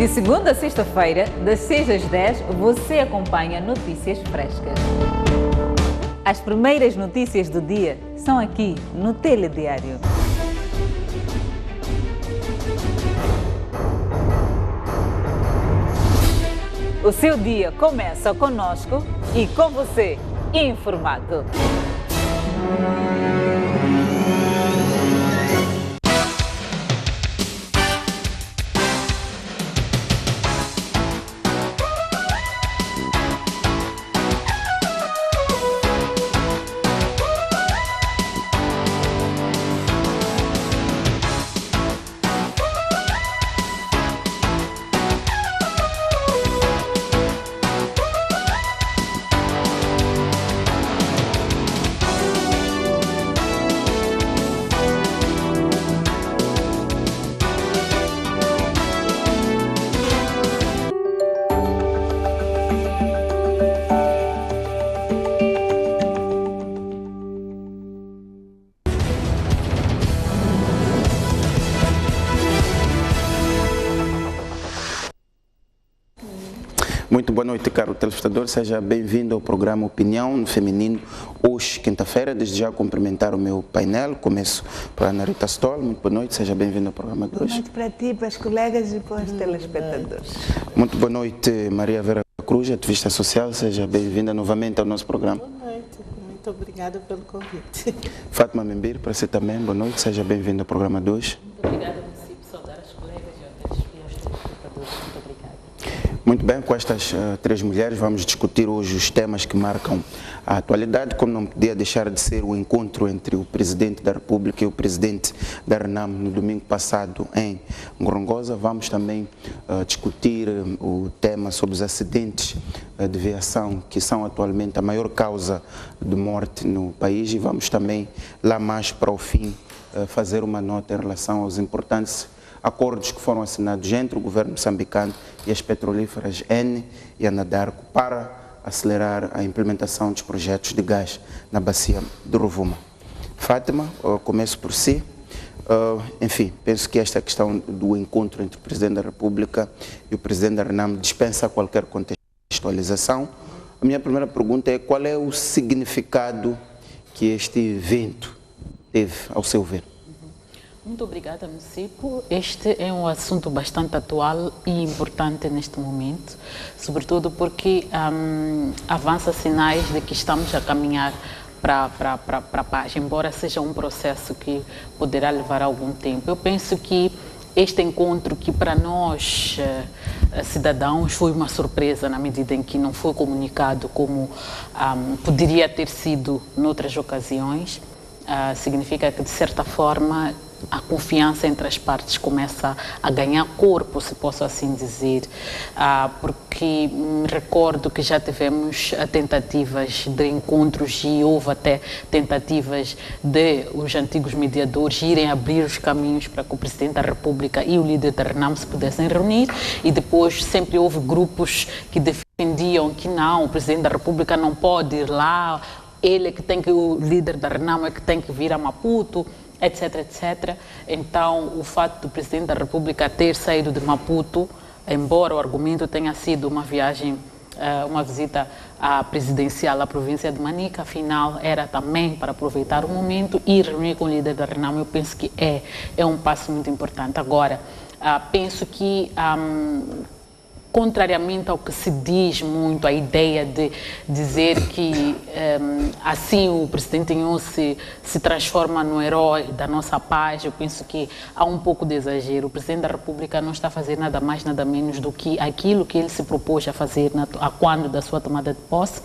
De segunda a sexta-feira, das 6 às 10, você acompanha notícias frescas. As primeiras notícias do dia são aqui no Telediário. O seu dia começa conosco e com você informado. Muito boa noite, caro telespectador. Seja bem-vindo ao programa Opinião no Feminino. Hoje, quinta-feira, desde já cumprimentar o meu painel. Começo para a Ana Rita Stoll. Muito boa noite, seja bem-vindo ao programa de hoje. Boa noite para ti, para os colegas e para os telespectadores. Muito boa noite, Maria Vera Cruz, ativista social. Seja bem-vinda novamente ao nosso programa. Boa noite, muito obrigada pelo convite. Fátima Membir, para você também, boa noite, seja bem-vinda ao programa de hoje. Muito obrigada, município, saudar os colegas e aos telespectadores. Muito obrigada. Muito bem, com estas três mulheres vamos discutir hoje os temas que marcam a atualidade, como não podia deixar de ser o encontro entre o Presidente da República e o Presidente da RENAM no domingo passado em Ngorongosa. Vamos também discutir o tema sobre os acidentes de viação, que são atualmente a maior causa de morte no país, e vamos também, lá mais para o fim, fazer uma nota em relação aos importantes acordos que foram assinados entre o governo moçambicano e as petrolíferas Eni e Anadarko para acelerar a implementação dos projetos de gás na bacia do Rovuma. Fátima, começo por si. Enfim, penso que esta questão do encontro entre o Presidente da República e o Presidente da RENAM dispensa qualquer contextualização. A minha primeira pergunta é: qual é o significado que este evento teve, ao seu ver? Muito obrigada, município. Este é um assunto bastante atual e importante neste momento, sobretudo porque avança sinais de que estamos a caminhar para a paz, embora seja um processo que poderá levar algum tempo. Eu penso que este encontro, que para nós, cidadãos, foi uma surpresa na medida em que não foi comunicado como poderia ter sido noutras ocasiões, significa que, de certa forma, a confiança entre as partes começa a ganhar corpo, se posso assim dizer, porque me recordo que já tivemos tentativas de encontros e houve até tentativas de os antigos mediadores irem abrir os caminhos para que o Presidente da República e o líder da RENAM se pudessem reunir, e depois sempre houve grupos que defendiam que não, o Presidente da República não pode ir lá, ele é que tem que, o líder da RENAM é que tem que vir a Maputo, etc, etc. Então, o fato do Presidente da República ter saído de Maputo, embora o argumento tenha sido uma viagem, uma visita presidencial à província de Manica, afinal, era também para aproveitar o momento e reunir com o líder da RENAM. Eu penso que é um passo muito importante. Agora, penso que contrariamente ao que se diz muito, a ideia de dizer que assim o presidente Inhosse se transforma no herói da nossa paz, eu penso que há um pouco de exagero. O Presidente da República não está a fazer nada mais, nada menos do que aquilo que ele se propôs a fazer quando da sua tomada de posse.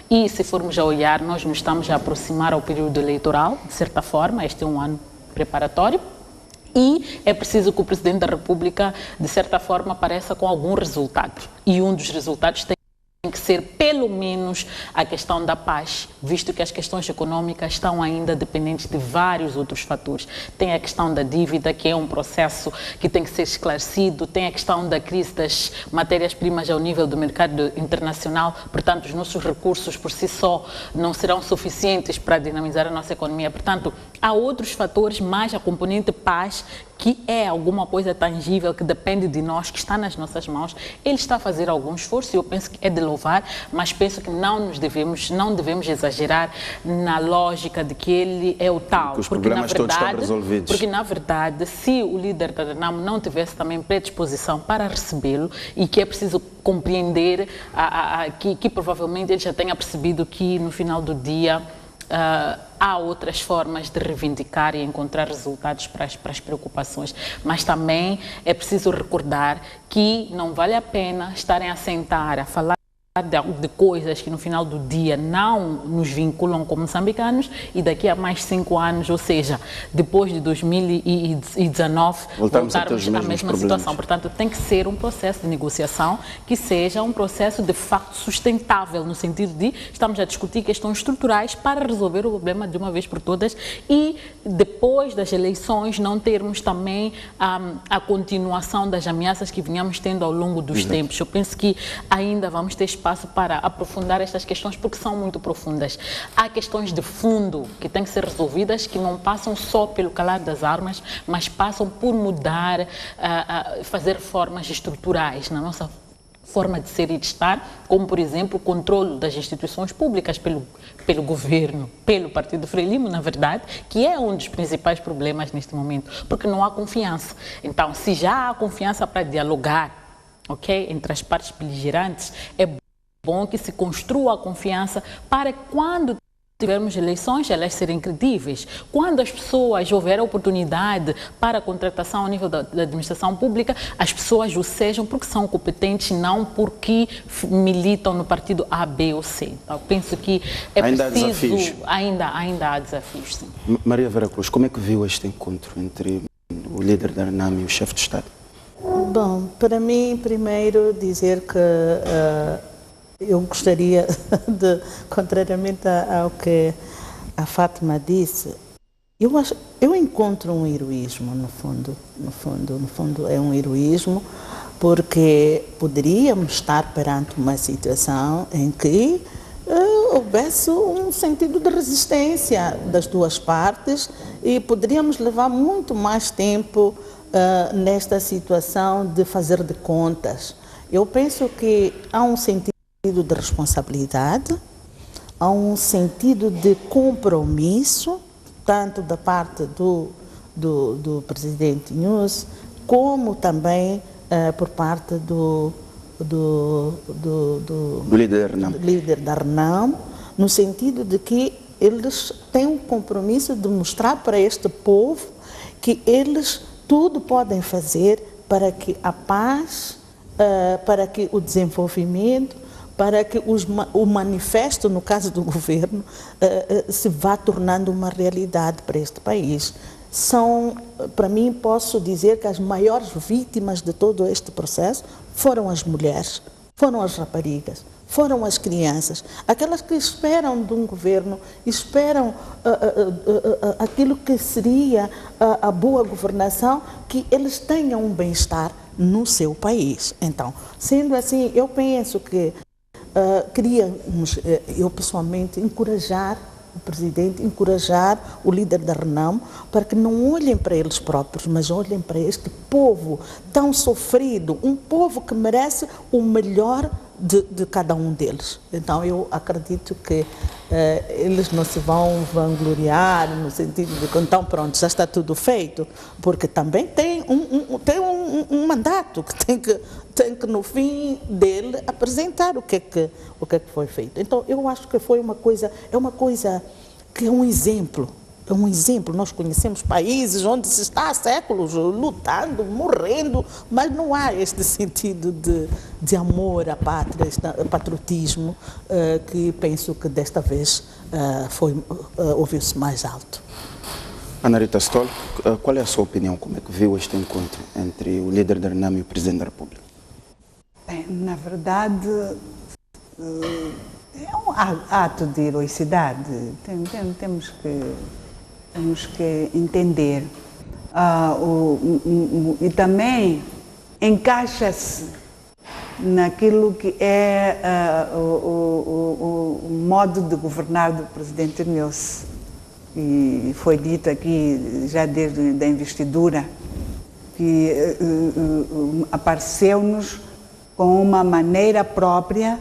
E se formos a olhar, nós nos estamos a aproximar ao período eleitoral, de certa forma, este é um ano preparatório. E é preciso que o Presidente da República, de certa forma, apareça com algum resultado. E um dos resultados tem que ser pelo menos a questão da paz, visto que as questões econômicas estão ainda dependentes de vários outros fatores. Tem a questão da dívida, que é um processo que tem que ser esclarecido, tem a questão da crise das matérias-primas ao nível do mercado internacional, portanto, os nossos recursos por si só não serão suficientes para dinamizar a nossa economia. Portanto, há outros fatores, mais a componente paz, que é alguma coisa tangível, que depende de nós, que está nas nossas mãos. Ele está a fazer algum esforço e eu penso que é de louvar, mas penso que não devemos exagerar na lógica de que ele é o tal. Que os problemas todos estão resolvidos. Porque, na verdade, se o líder da RENAMO não tivesse também predisposição para recebê-lo, e que é preciso compreender que provavelmente ele já tenha percebido que no final do dia há outras formas de reivindicar e encontrar resultados para as preocupações, mas também é preciso recordar que não vale a pena estarem a sentar, a falar de coisas que no final do dia não nos vinculam como moçambicanos e daqui a mais 5 anos, ou seja, depois de 2019, voltarmos à mesma situação. Portanto, tem que ser um processo de negociação que seja um processo de facto sustentável, no sentido de estamos a discutir questões estruturais para resolver o problema de uma vez por todas e depois das eleições não termos também a continuação das ameaças que vinhamos tendo ao longo dos tempos. Eu penso que ainda vamos ter espaço para aprofundar estas questões porque são muito profundas. Há questões de fundo que têm que ser resolvidas, que não passam só pelo calar das armas, mas passam por mudar, fazer reformas estruturais na nossa forma de ser e de estar, como, por exemplo, o controle das instituições públicas pelo governo, pelo Partido Frelimo, na verdade, que é um dos principais problemas neste momento, porque não há confiança. Então, se já há confiança para dialogar, ok, entre as partes beligerantes, é bom que se construa a confiança para quando tivermos eleições, elas serem credíveis. Quando as pessoas houver oportunidade para a contratação ao nível da administração pública, as pessoas o sejam porque são competentes, não porque militam no partido A, B ou C. Então, penso que é ainda preciso... Há desafios. Ainda há desafios, sim. Maria Vera Cruz, como é que viu este encontro entre o líder da RENAMO e o chefe de Estado? Bom, para mim, primeiro dizer que eu gostaria de, contrariamente ao que a Fátima disse, eu encontro um heroísmo no fundo é um heroísmo, porque poderíamos estar perante uma situação em que houvesse um sentido de resistência das duas partes e poderíamos levar muito mais tempo nesta situação de fazer de contas. Eu penso que há um sentido de responsabilidade, há um sentido de compromisso, tanto da parte do presidente Nunes, como também por parte do líder da RENAMO, no sentido de que eles têm um compromisso de mostrar para este povo que eles tudo podem fazer para que a paz, para que o desenvolvimento, para que o manifesto, no caso do governo, se vá tornando uma realidade para este país. Para mim, posso dizer que as maiores vítimas de todo este processo foram as mulheres, foram as raparigas, foram as crianças, aquelas que esperam de um governo, esperam aquilo que seria a boa governação, que eles tenham um bem-estar no seu país. Então, sendo assim, eu penso que queríamos, eu pessoalmente, encorajar o presidente, encorajar o líder da RENAMO para que não olhem para eles próprios, mas olhem para este povo tão sofrido, um povo que merece o melhor de cada um deles. Então eu acredito que eles não se vão vangloriar no sentido de que então pronto, já está tudo feito, porque também tem um mandato que tem que no fim dele apresentar o que é que foi feito. Então eu acho que foi uma coisa que é um exemplo. É um exemplo. Nós conhecemos países onde se está há séculos lutando, morrendo, mas não há este sentido de amor à pátria, este patriotismo, que penso que desta vez ouviu-se mais alto. Ana Rita Stoll, qual é a sua opinião? Como é que viu este encontro entre o líder da RENAMO e o Presidente da República? Bem, na verdade, é um ato de heroicidade. Temos que entender. E também encaixa-se naquilo que é o modo de governar do presidente Nilce. E foi dito aqui, já desde a investidura, que apareceu-nos com uma maneira própria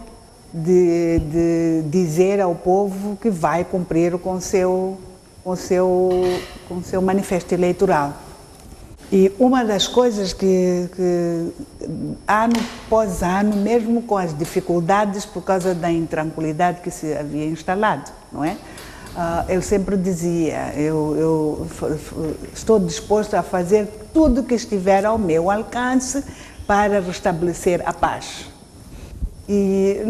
de dizer ao povo que vai cumprir com o seu manifesto eleitoral. E uma das coisas que ano após ano, mesmo com as dificuldades por causa da intranquilidade que se havia instalado, não é? Eu sempre dizia, eu estou disposto a fazer tudo que estiver ao meu alcance para restabelecer a paz. E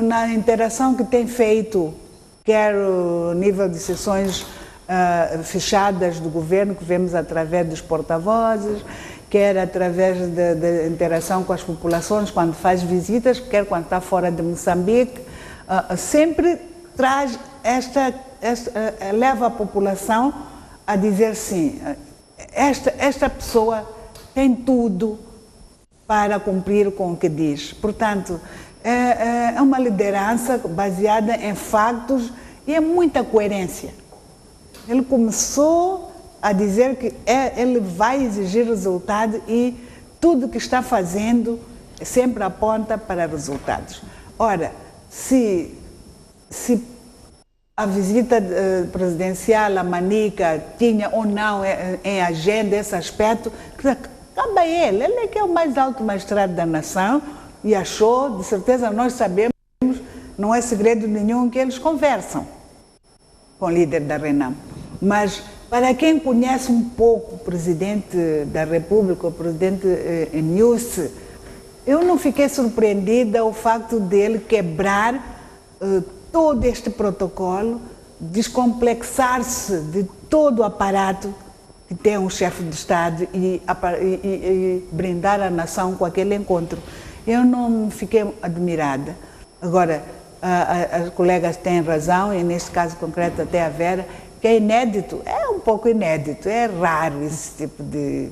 na interação que tem feito, quer o nível de sessões fechadas do governo, que vemos através dos porta-vozes, quer através da interação com as populações, quando faz visitas, quer quando está fora de Moçambique, sempre traz leva a população a dizer sim, esta pessoa tem tudo para cumprir com o que diz. Portanto, é uma liderança baseada em factos e em muita coerência. Ele começou a dizer que ele vai exigir resultado e tudo que está fazendo sempre aponta para resultados. Ora, se a visita presidencial a Manica tinha ou não em agenda esse aspecto, cabe a ele é que é o mais alto magistrado da nação e achou, de certeza nós sabemos, não é segredo nenhum que eles conversam com o líder da RENAM. Mas para quem conhece um pouco o presidente da República, o presidente Nilce, eu não fiquei surpreendida ao facto dele quebrar todo este protocolo, descomplexar-se de todo o aparato que tem um chefe de Estado e brindar a nação com aquele encontro. Eu não fiquei admirada. Agora, as colegas têm razão, e neste caso concreto até a Vera, que é inédito, é um pouco inédito, é raro esse tipo de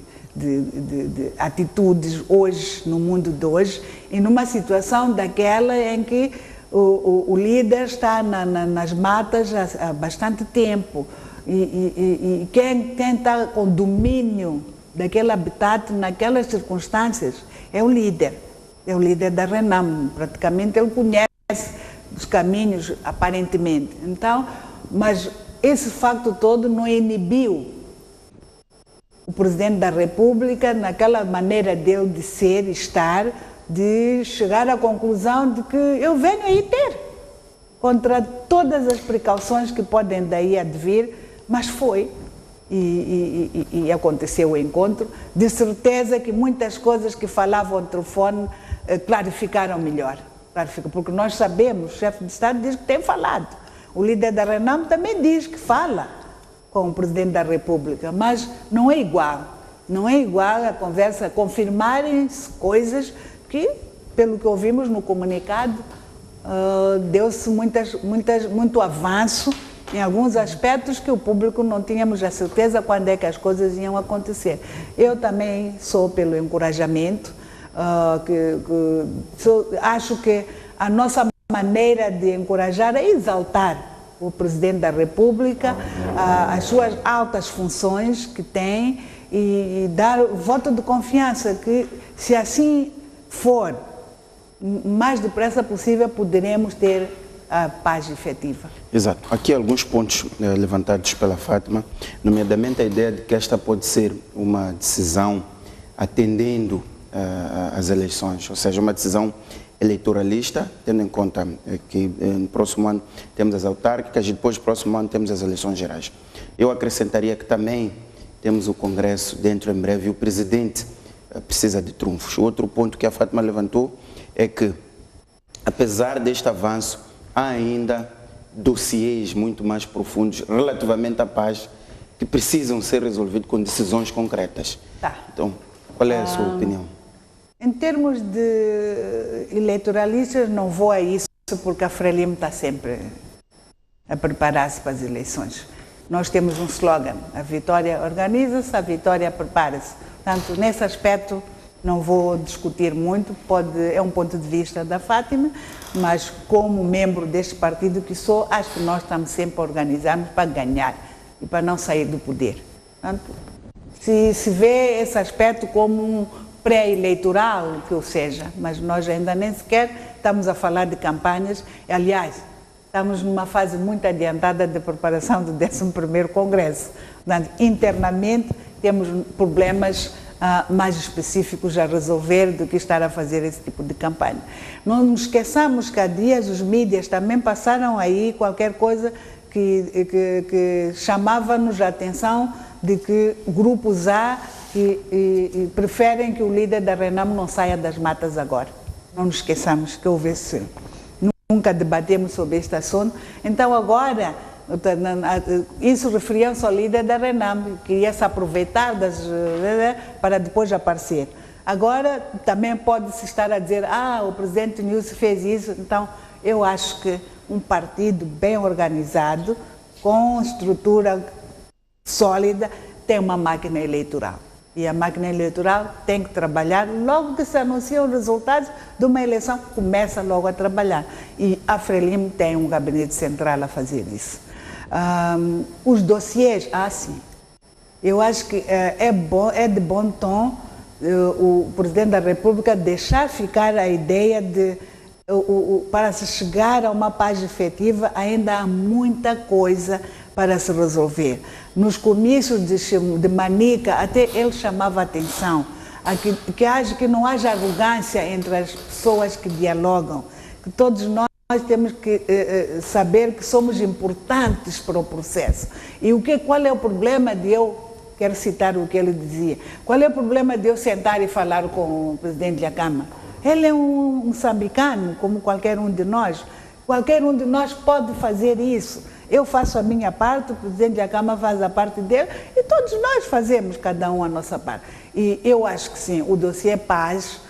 atitudes hoje, no mundo de hoje, e numa situação daquela em que o líder está nas matas há bastante tempo e quem está com domínio daquele habitat naquelas circunstâncias é o líder da RENAM, praticamente ele conhece os caminhos aparentemente. Então, mas esse facto todo não inibiu o presidente da República naquela maneira dele de ser e estar, de chegar à conclusão de que eu venho aí ter, contra todas as precauções que podem daí advir, mas foi. E aconteceu o encontro. De certeza que muitas coisas que falavam ao telefone clarificaram melhor. Porque nós sabemos, o chefe de Estado diz que tem falado. O líder da RENAM também diz que fala com o presidente da República, mas não é igual. Não é igual a conversa, confirmarem-se coisas que, pelo que ouvimos no comunicado, deu-se muito avanço em alguns aspectos que o público não tínhamos a certeza quando é que as coisas iam acontecer. Eu também sou pelo encorajamento, acho que a nossa maneira de encorajar é exaltar o presidente da República, as suas altas funções que tem e dar o voto de confiança que, se assim for, mais depressa possível poderemos ter a paz efetiva. Exato. Aqui alguns pontos levantados pela Fátima, nomeadamente a ideia de que esta pode ser uma decisão atendendo às eleições, ou seja, uma decisão eleitoralista, tendo em conta que no próximo ano temos as autárquicas e depois no próximo ano temos as eleições gerais. Eu acrescentaria que também temos o Congresso dentro em breve e o presidente precisa de trunfos. Outro ponto que a Fátima levantou é que, apesar deste avanço, há ainda dossiês muito mais profundos relativamente à paz que precisam ser resolvidos com decisões concretas. Tá. Então, qual é a sua opinião? Em termos de eleitoralistas, não vou a isso porque a Frelimo está sempre a preparar-se para as eleições. Nós temos um slogan: a vitória organiza-se, a vitória prepara-se. Portanto, nesse aspecto, não vou discutir muito, é um ponto de vista da Fátima, mas como membro deste partido que sou, acho que nós estamos sempre a organizar-nos para ganhar e para não sair do poder. Portanto, se vê esse aspecto como um pré-eleitoral, que ou seja, mas nós ainda nem sequer estamos a falar de campanhas. Aliás, estamos numa fase muito adiantada de preparação do 11º Congresso. Portanto, internamente temos problemas mais específicos a resolver do que estar a fazer esse tipo de campanha. Não nos esqueçamos que há dias os mídias também passaram aí qualquer coisa que chamava-nos a atenção de que grupos A e preferem que o líder da Renamo não saia das matas agora. Não nos esqueçamos que houve esse... Nunca debatemos sobre este assunto. Então agora, isso referia-se ao líder da Renamo, que ia se aproveitar para depois aparecer. Agora também pode-se estar a dizer, o presidente Nilce fez isso. Então eu acho que um partido bem organizado, com estrutura sólida, tem uma máquina eleitoral. E a máquina eleitoral tem que trabalhar. Logo que se anunciam os resultados de uma eleição, começa logo a trabalhar. E a Frelimo tem um gabinete central a fazer isso. Os dossiês, sim. Eu acho que é de bom tom o Presidente da República deixar ficar a ideia de, para se chegar a uma paz efetiva, ainda há muita coisa para se resolver. Nos comícios de Manica, até ele chamava a atenção que não haja arrogância entre as pessoas que dialogam, que todos nós temos que saber que somos importantes para o processo. E qual é o problema de quero citar o que ele dizia, qual é o problema de eu sentar e falar com o Presidente da Câmara? Ele é um moçambicano, como qualquer um de nós. Qualquer um de nós pode fazer isso. Eu faço a minha parte, o Presidente da Câmara faz a parte dele e todos nós fazemos, cada um a nossa parte. E eu acho que sim, o dossiê Paz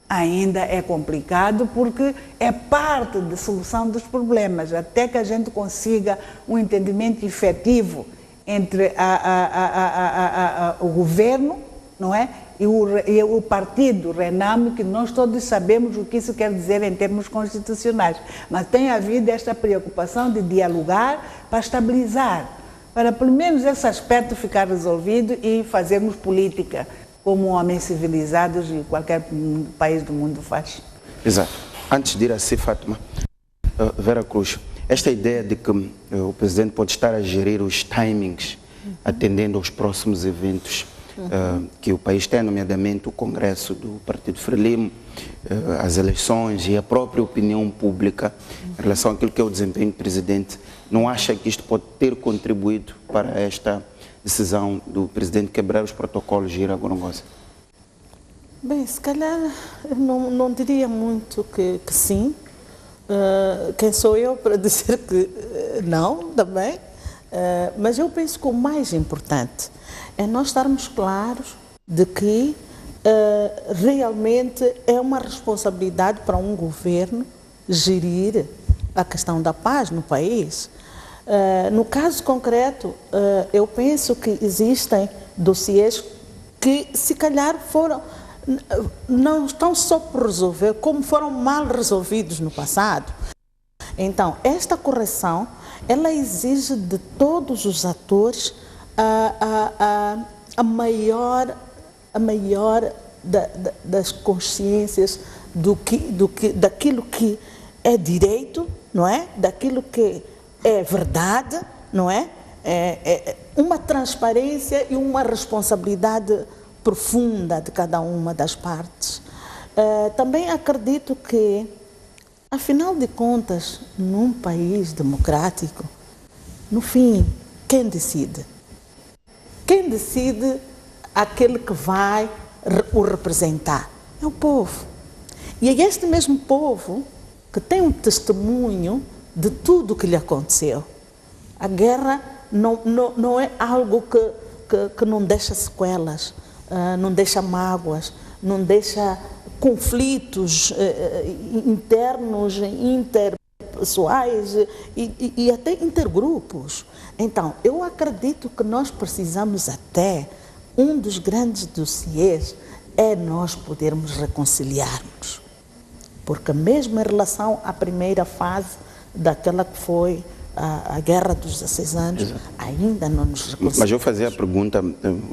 ainda é complicado porque é parte da solução dos problemas, até que a gente consiga um entendimento efetivo entre o governo, não é? E o partido Renamo, que nós todos sabemos o que isso quer dizer em termos constitucionais. Mas tem havido esta preocupação de dialogar para estabilizar, para pelo menos esse aspecto ficar resolvido e fazermos política como homens civilizados e qualquer país do mundo faz. Exato. Antes de ir a si, Fátima, Vera Cruz, esta ideia de que o Presidente pode estar a gerir os timings, atendendo aos próximos eventos que o país tem, nomeadamente o Congresso do Partido Frelimo, as eleições e a própria opinião pública em relação àquilo que é o desempenho do Presidente, não acha que isto pode ter contribuído para esta decisão do Presidente quebrar os protocolos de ir a Gorongosa? Bem, se calhar não diria muito que sim. Quem sou eu para dizer que não, também. Mas eu penso que o mais importante é nós estarmos claros de que realmente é uma responsabilidade para um governo gerir a questão da paz no país. No caso concreto, eu penso que existem dossiês que, se calhar, não estão só por resolver, como foram mal resolvidos no passado. Então, esta correção, ela exige de todos os atores a maior das consciências daquilo que é direito, não é? Daquilo que é verdade, não é? Uma transparência e uma responsabilidade profunda de cada uma das partes. Também acredito que, afinal de contas, num país democrático, no fim, quem decide? Quem decide aquele que vai o representar? É o povo. E é este mesmo povo que tem um testemunho de tudo o que lhe aconteceu. A guerra não é algo que não deixa sequelas, não deixa mágoas, não deixa conflitos internos, pessoais e até intergrupos. Então, eu acredito que nós precisamos até, um dos grandes dossiês é nós podermos reconciliarmos. Porque mesmo em relação à primeira fase daquela que foi a Guerra dos 16 anos, exato, ainda não nos reconciliamos. Mas eu fazia a pergunta,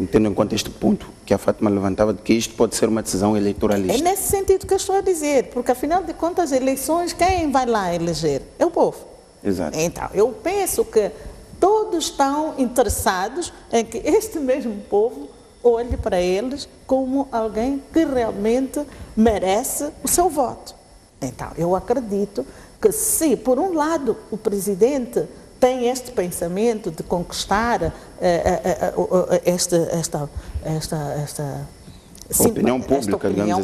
tendo em conta este ponto que a Fátima levantava, de que isto pode ser uma decisão eleitoralista. É nesse sentido que eu estou a dizer, porque afinal de contas, as eleições, quem vai lá eleger? É o povo. Exato. Então, eu penso que todos estão interessados em que este mesmo povo olhe para eles como alguém que realmente merece o seu voto. Então, eu acredito que se, por um lado, o presidente tem este pensamento de conquistar esta opinião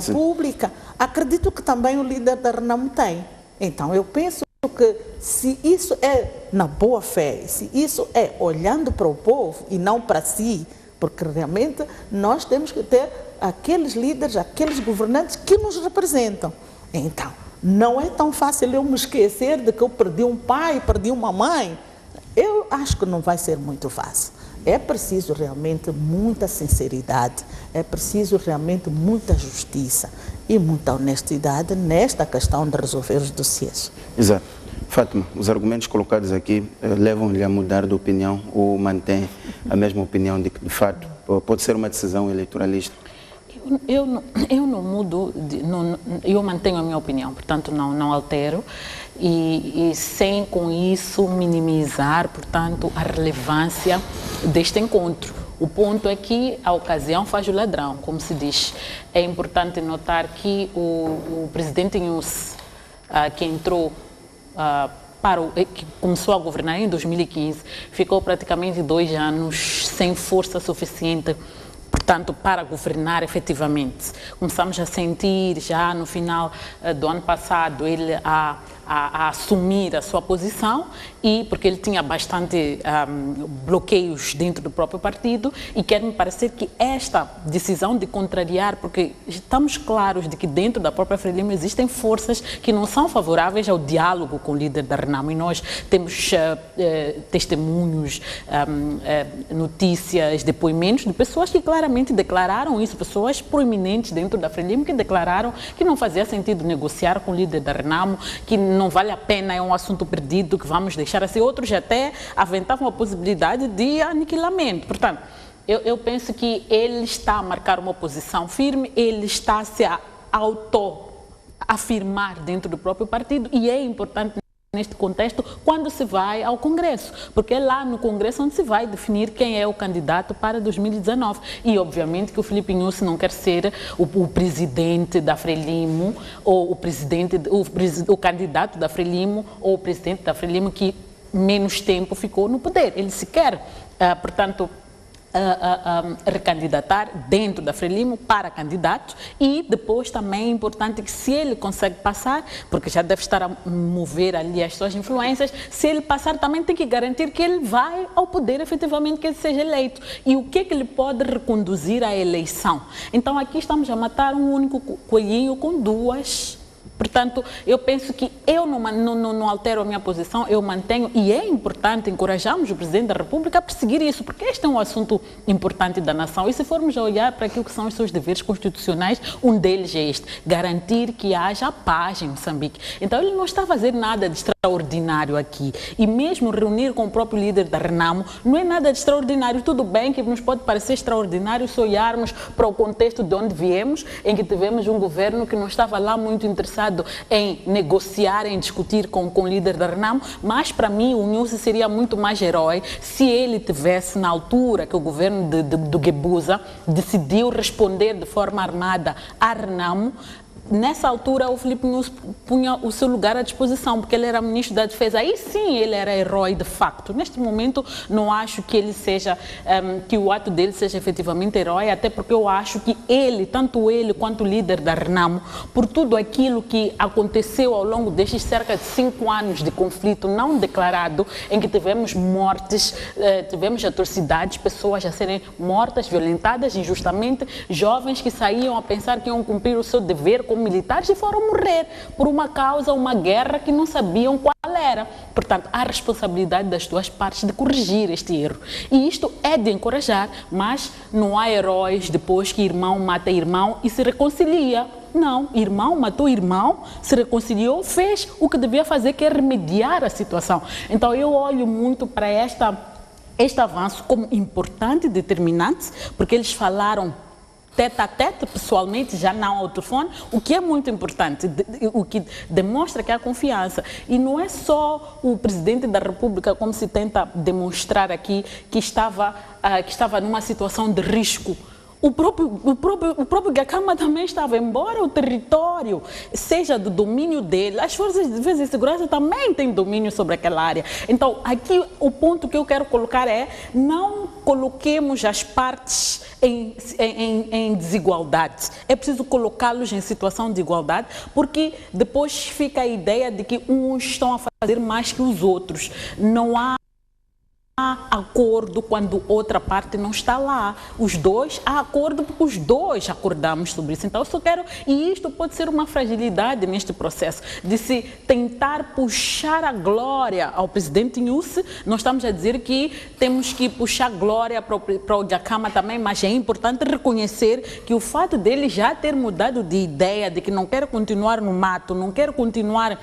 pública, acredito que também o líder da Renamo tem. Então, eu penso que se isso é na boa fé, se isso é olhando para o povo e não para si, porque realmente nós temos que ter aqueles líderes, aqueles governantes que nos representam. Então, não é tão fácil eu me esquecer de que eu perdi um pai, perdi uma mãe. Eu acho que não vai ser muito fácil. É preciso realmente muita sinceridade, é preciso realmente muita justiça e muita honestidade nesta questão de resolver os dossiês. Exato. Fátima, os argumentos colocados aqui levam-lhe a mudar de opinião ou mantém a mesma opinião de que, de fato, pode ser uma decisão eleitoralista? Eu não mudo, eu mantenho a minha opinião, portanto não altero e sem com isso minimizar, portanto, a relevância deste encontro. O ponto é que a ocasião faz o ladrão, como se diz. É importante notar que o presidente Nyusi, que entrou que começou a governar em 2015, ficou praticamente 2 anos sem força suficiente, portanto, para governar efetivamente. Começamos a sentir já no final do ano passado ele a assumir a sua posição, e porque ele tinha bastante bloqueios dentro do próprio partido, e quer-me parecer que esta decisão de contrariar, porque estamos claros de que dentro da própria Frelimo existem forças que não são favoráveis ao diálogo com o líder da Renamo, e nós temos testemunhos, notícias, depoimentos de pessoas que claramente declararam isso, pessoas proeminentes dentro da Frelimo que declararam que não fazia sentido negociar com o líder da Renamo, que não vale a pena, é um assunto perdido, que vamos deixar assim. Outros até aventavam a possibilidade de aniquilamento. Portanto, eu penso que ele está a marcar uma posição firme, ele está a se auto-afirmar dentro do próprio partido, e é importante neste contexto quando se vai ao Congresso, porque é lá no Congresso onde se vai definir quem é o candidato para 2019. E obviamente que o Filipe Nyusi não quer ser o presidente da Frelimo, ou o candidato da Frelimo, ou o presidente da Frelimo que menos tempo ficou no poder. Ele se quer, portanto, recandidatar dentro da Frelimo para candidato, e depois também é importante que, se ele consegue passar, porque já deve estar a mover ali as suas influências, se ele passar também tem que garantir que ele vai ao poder efetivamente, que ele seja eleito. E o que é que ele pode reconduzir à eleição? Então aqui estamos a matar um único coelhinho com duas. Portanto, eu penso que eu não altero a minha posição, eu mantenho, e é importante encorajarmos o Presidente da República a perseguir isso, porque este é um assunto importante da nação, e se formos a olhar para aquilo que são os seus deveres constitucionais, um deles é este: garantir que haja paz em Moçambique. Então ele não está a fazer nada de extraordinário aqui, e mesmo reunir com o próprio líder da Renamo não é nada de extraordinário. Tudo bem que nos pode parecer extraordinário se olharmos para o contexto de onde viemos, em que tivemos um governo que não estava lá muito interessado em negociar, em discutir com o líder da Renamo, mas para mim o Nyusi seria muito mais herói se ele tivesse, na altura que o governo do Gebuza decidiu responder de forma armada à Renamo. Nessa altura, o Filipe Nyusi punha o seu lugar à disposição, porque ele era ministro da Defesa. Aí sim ele era herói de facto. Neste momento, não acho que ele seja, que o ato dele seja efetivamente herói, até porque eu acho que ele, tanto ele quanto o líder da Renamo, por tudo aquilo que aconteceu ao longo destes cerca de 5 anos de conflito não declarado, em que tivemos mortes, tivemos atrocidades, pessoas a serem mortas, violentadas injustamente, jovens que saíam a pensar que iam cumprir o seu dever como com militares e foram morrer por uma causa, uma guerra que não sabiam qual era. Portanto, há responsabilidade das duas partes de corrigir este erro. E isto é de encorajar, mas não há heróis depois que irmão mata irmão e se reconcilia. Não, irmão matou irmão, se reconciliou, fez o que devia fazer, que é remediar a situação. Então, eu olho muito para este avanço como importante, determinante, porque eles falaram tete a tete, pessoalmente, já não ao telefone, o que é muito importante, o que demonstra que há confiança. E não é só o presidente da República, como se tenta demonstrar aqui, que estava numa situação de risco. O próprio Gakama também estava, embora o território seja do domínio dele, as forças de defesa e segurança também têm domínio sobre aquela área. Então, aqui o ponto que eu quero colocar é: não coloquemos as partes em desigualdade. É preciso colocá-los em situação de igualdade, porque depois fica a ideia de que uns estão a fazer mais que os outros. Não há acordo quando outra parte não está lá. Há acordo porque os dois acordamos sobre isso. Então, eu só quero, e isto pode ser uma fragilidade neste processo, de se tentar puxar a glória ao presidente Nyusi. Nós estamos a dizer que temos que puxar glória para o Gakama também, mas é importante reconhecer que o fato dele já ter mudado de ideia, de que não quer continuar no mato, não quer continuar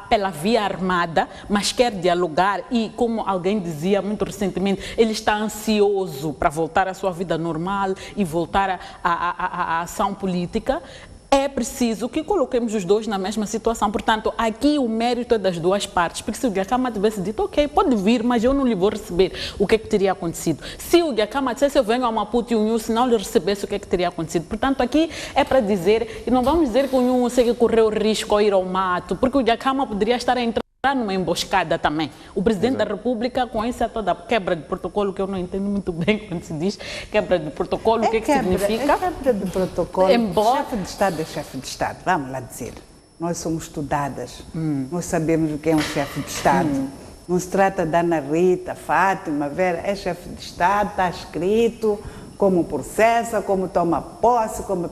pela via armada, mas quer dialogar e, como alguém dizia muito recentemente, ele está ansioso para voltar à sua vida normal e voltar à ação política. É preciso que coloquemos os dois na mesma situação. Portanto, aqui o mérito é das duas partes, porque se o Gakama tivesse dito, ok, pode vir, mas eu não lhe vou receber, o que é que teria acontecido? Se o Gakama dissesse, eu venho a Maputo e o Nyusi não lhe recebesse, o que é que teria acontecido? Portanto, aqui é para dizer, e não vamos dizer que o Nyusi correu risco de ir ao mato, porque o Gakama poderia estar a entrar numa emboscada também. O presidente da República, com essa toda quebra de protocolo, que eu não entendo muito bem quando se diz quebra de protocolo, o que é que significa? É quebra de protocolo. Embora... Chefe de Estado é chefe de Estado, vamos lá dizer. Nós somos estudadas, nós sabemos o que é um chefe de Estado. Não se trata da Ana Rita, Fátima, Vera, é chefe de Estado, está escrito como processa, como toma posse, como...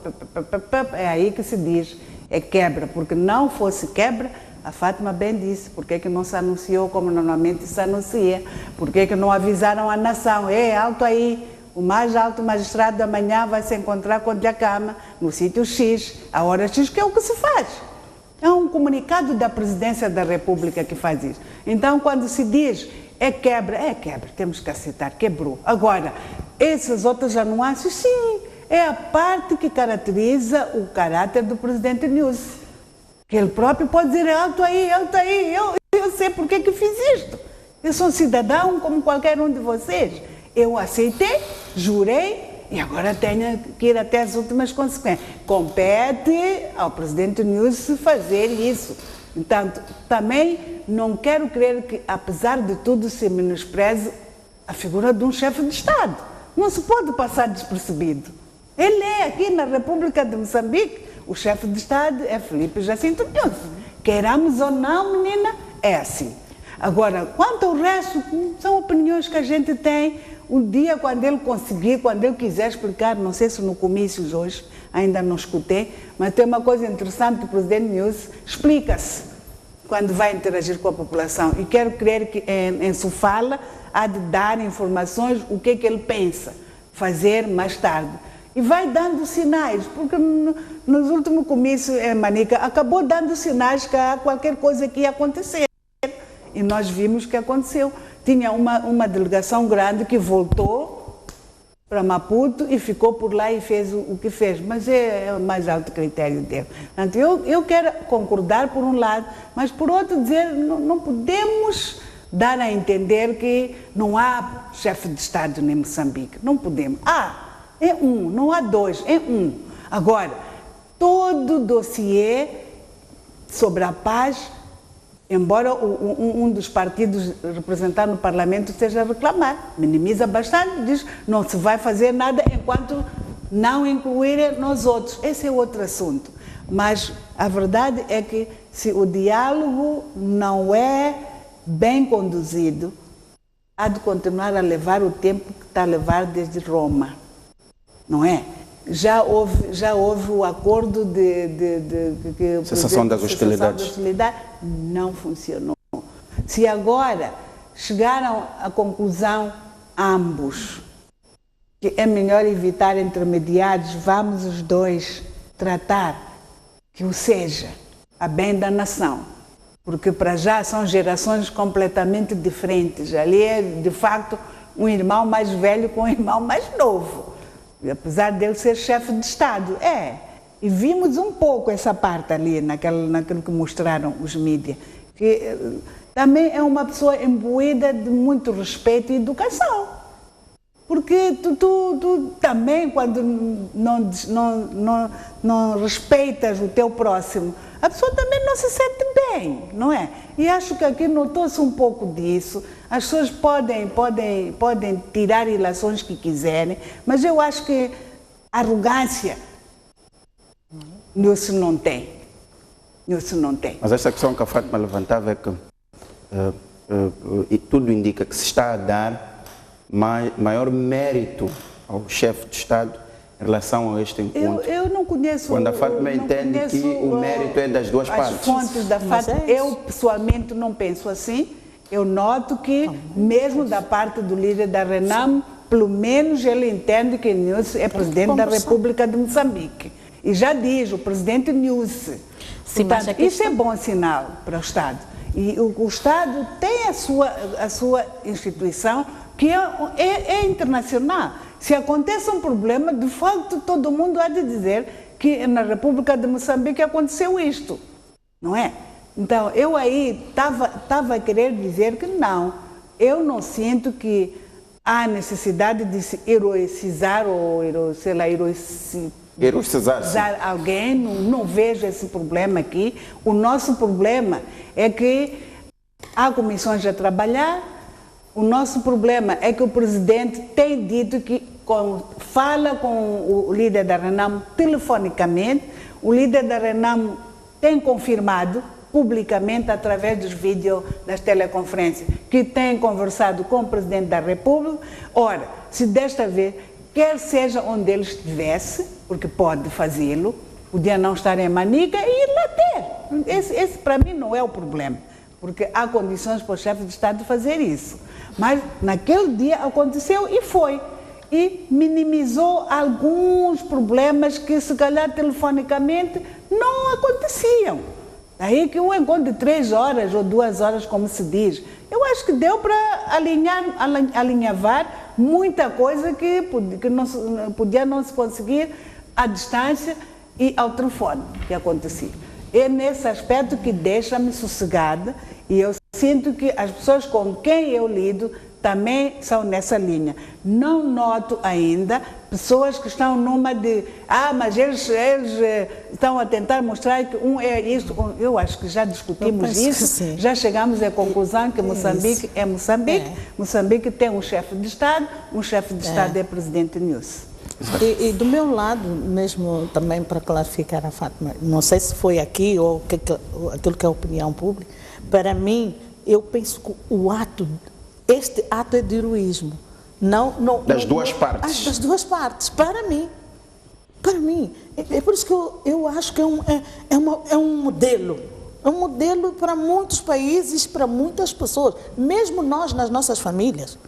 É aí que se diz, é quebra, porque não fosse quebra, a Fátima bem disse, por que não se anunciou como normalmente se anuncia? Por que não avisaram a nação? Alto aí, o mais alto magistrado da manhã vai se encontrar com o Gakama no sítio X, a hora X, que é o que se faz. É um comunicado da Presidência da República que faz isso. Então, quando se diz é quebra, temos que aceitar, quebrou. Agora, essas outras nuances, sim, é a parte que caracteriza o caráter do presidente Nyusi. Que ele próprio pode dizer, alto aí, eu sei por que fiz isto. Eu sou um cidadão como qualquer um de vocês. Eu aceitei, jurei e agora tenho que ir até as últimas consequências. Compete ao presidente Nyusi fazer isso. Portanto, também não quero crer que, apesar de tudo, se menospreze a figura de um chefe de Estado. Não se pode passar despercebido. Ele é aqui na República de Moçambique. O chefe de Estado é Filipe Jacinto Nyusi. Queiramos ou não, menina, é assim. Agora, quanto ao resto, são opiniões que a gente tem. Um dia, quando ele conseguir, quando ele quiser explicar, não sei se no comício de hoje, ainda não escutei, mas tem uma coisa interessante do presidente Nyusi, explica-se quando vai interagir com a população. E quero crer que em sua fala há de dar informações, o que é que ele pensa fazer mais tarde. E vai dando sinais, porque nos últimos comícios em Manica acabou dando sinais que há qualquer coisa que ia acontecer. E nós vimos que aconteceu. Tinha uma delegação grande que voltou para Maputo e ficou por lá e fez o que fez. Mas é o mais alto critério dele. Portanto, eu quero concordar por um lado, mas por outro dizer, não podemos dar a entender que não há chefe de Estado em Moçambique. Não podemos. É um, não há dois, é um. Agora, todo dossiê sobre a paz, embora um dos partidos representados no Parlamento esteja a reclamar, minimiza bastante, diz não se vai fazer nada enquanto não incluírem nós outros. Esse é outro assunto. Mas a verdade é que se o diálogo não é bem conduzido, há de continuar a levar o tempo que está a levar desde Roma. Não é? já houve o acordo de cessação das hostilidades. Não funcionou. Se agora chegaram à conclusão ambos que é melhor evitar intermediários, vamos os dois tratar que o seja a bem da nação, porque para já são gerações completamente diferentes. Ali é de facto um irmão mais velho com um irmão mais novo. Apesar dele ser chefe de Estado. E vimos um pouco essa parte ali, naquilo que mostraram os mídias, que também é uma pessoa imbuída de muito respeito e educação. Porque tu também, quando não respeitas o teu próximo, a pessoa também não se sente bem, não é? E acho que aqui notou-se um pouco disso. As pessoas podem tirar ilações que quiserem, mas eu acho que arrogância Nilce não tem. Mas esta questão que a Fátima levantava é que tudo indica que se está a dar maior mérito ao chefe de Estado em relação a este encontro. Eu não conheço... Quando a Fátima entende que o mérito é das duas partes. As fontes da Fátima, eu pessoalmente não penso assim. Eu noto que, mesmo da parte do líder da Renamo, pelo menos ele entende que Nilce é presidente da República de Moçambique. E já diz, o presidente Nilce. Portanto, isso é bom sinal para o Estado. E o Estado tem a sua instituição, que é internacional. Se acontece um problema, de facto, todo mundo há de dizer que na República de Moçambique aconteceu isto, não é? Então, eu aí estava a querer dizer que não, eu não sinto que há necessidade de se heroicizar ou, heroicizar alguém, não vejo esse problema aqui. O nosso problema é que há comissões a trabalhar. O nosso problema é que o presidente tem dito que fala com o líder da Renamo telefonicamente. O líder da Renamo tem confirmado publicamente, através dos vídeos das teleconferências, que tem conversado com o presidente da República. Ora, se desta vez, quer seja onde ele estivesse, porque pode fazê-lo, podia não estar em Manica e ir lá ter. Esse para mim não é o problema, porque há condições para o chefe de Estado fazer isso. Mas naquele dia aconteceu e foi. E minimizou alguns problemas que, se calhar, telefonicamente não aconteciam. Daí que um encontro de 3 horas ou 2 horas, como se diz, eu acho que deu para alinhavar muita coisa que podia não se conseguir à distância e ao telefone que acontecia. É nesse aspecto que deixa-me sossegada e eu sinto que as pessoas com quem eu lido também são nessa linha. Não noto ainda pessoas que estão numa de mas eles estão a tentar mostrar que um é isto. Eu acho que já discutimos isso, já chegamos à conclusão que Moçambique é Moçambique. Moçambique tem um chefe de Estado, um chefe de Estado é presidente Nilce. E do meu lado, mesmo também para clarificar a Fátima, não sei se foi aqui ou aquilo que é a opinião pública, para mim, eu penso que este ato é de heroísmo. Das duas partes. Das duas partes, para mim. Para mim. É por isso que eu acho que é um modelo. É um modelo para muitos países, para muitas pessoas, mesmo nós nas nossas famílias.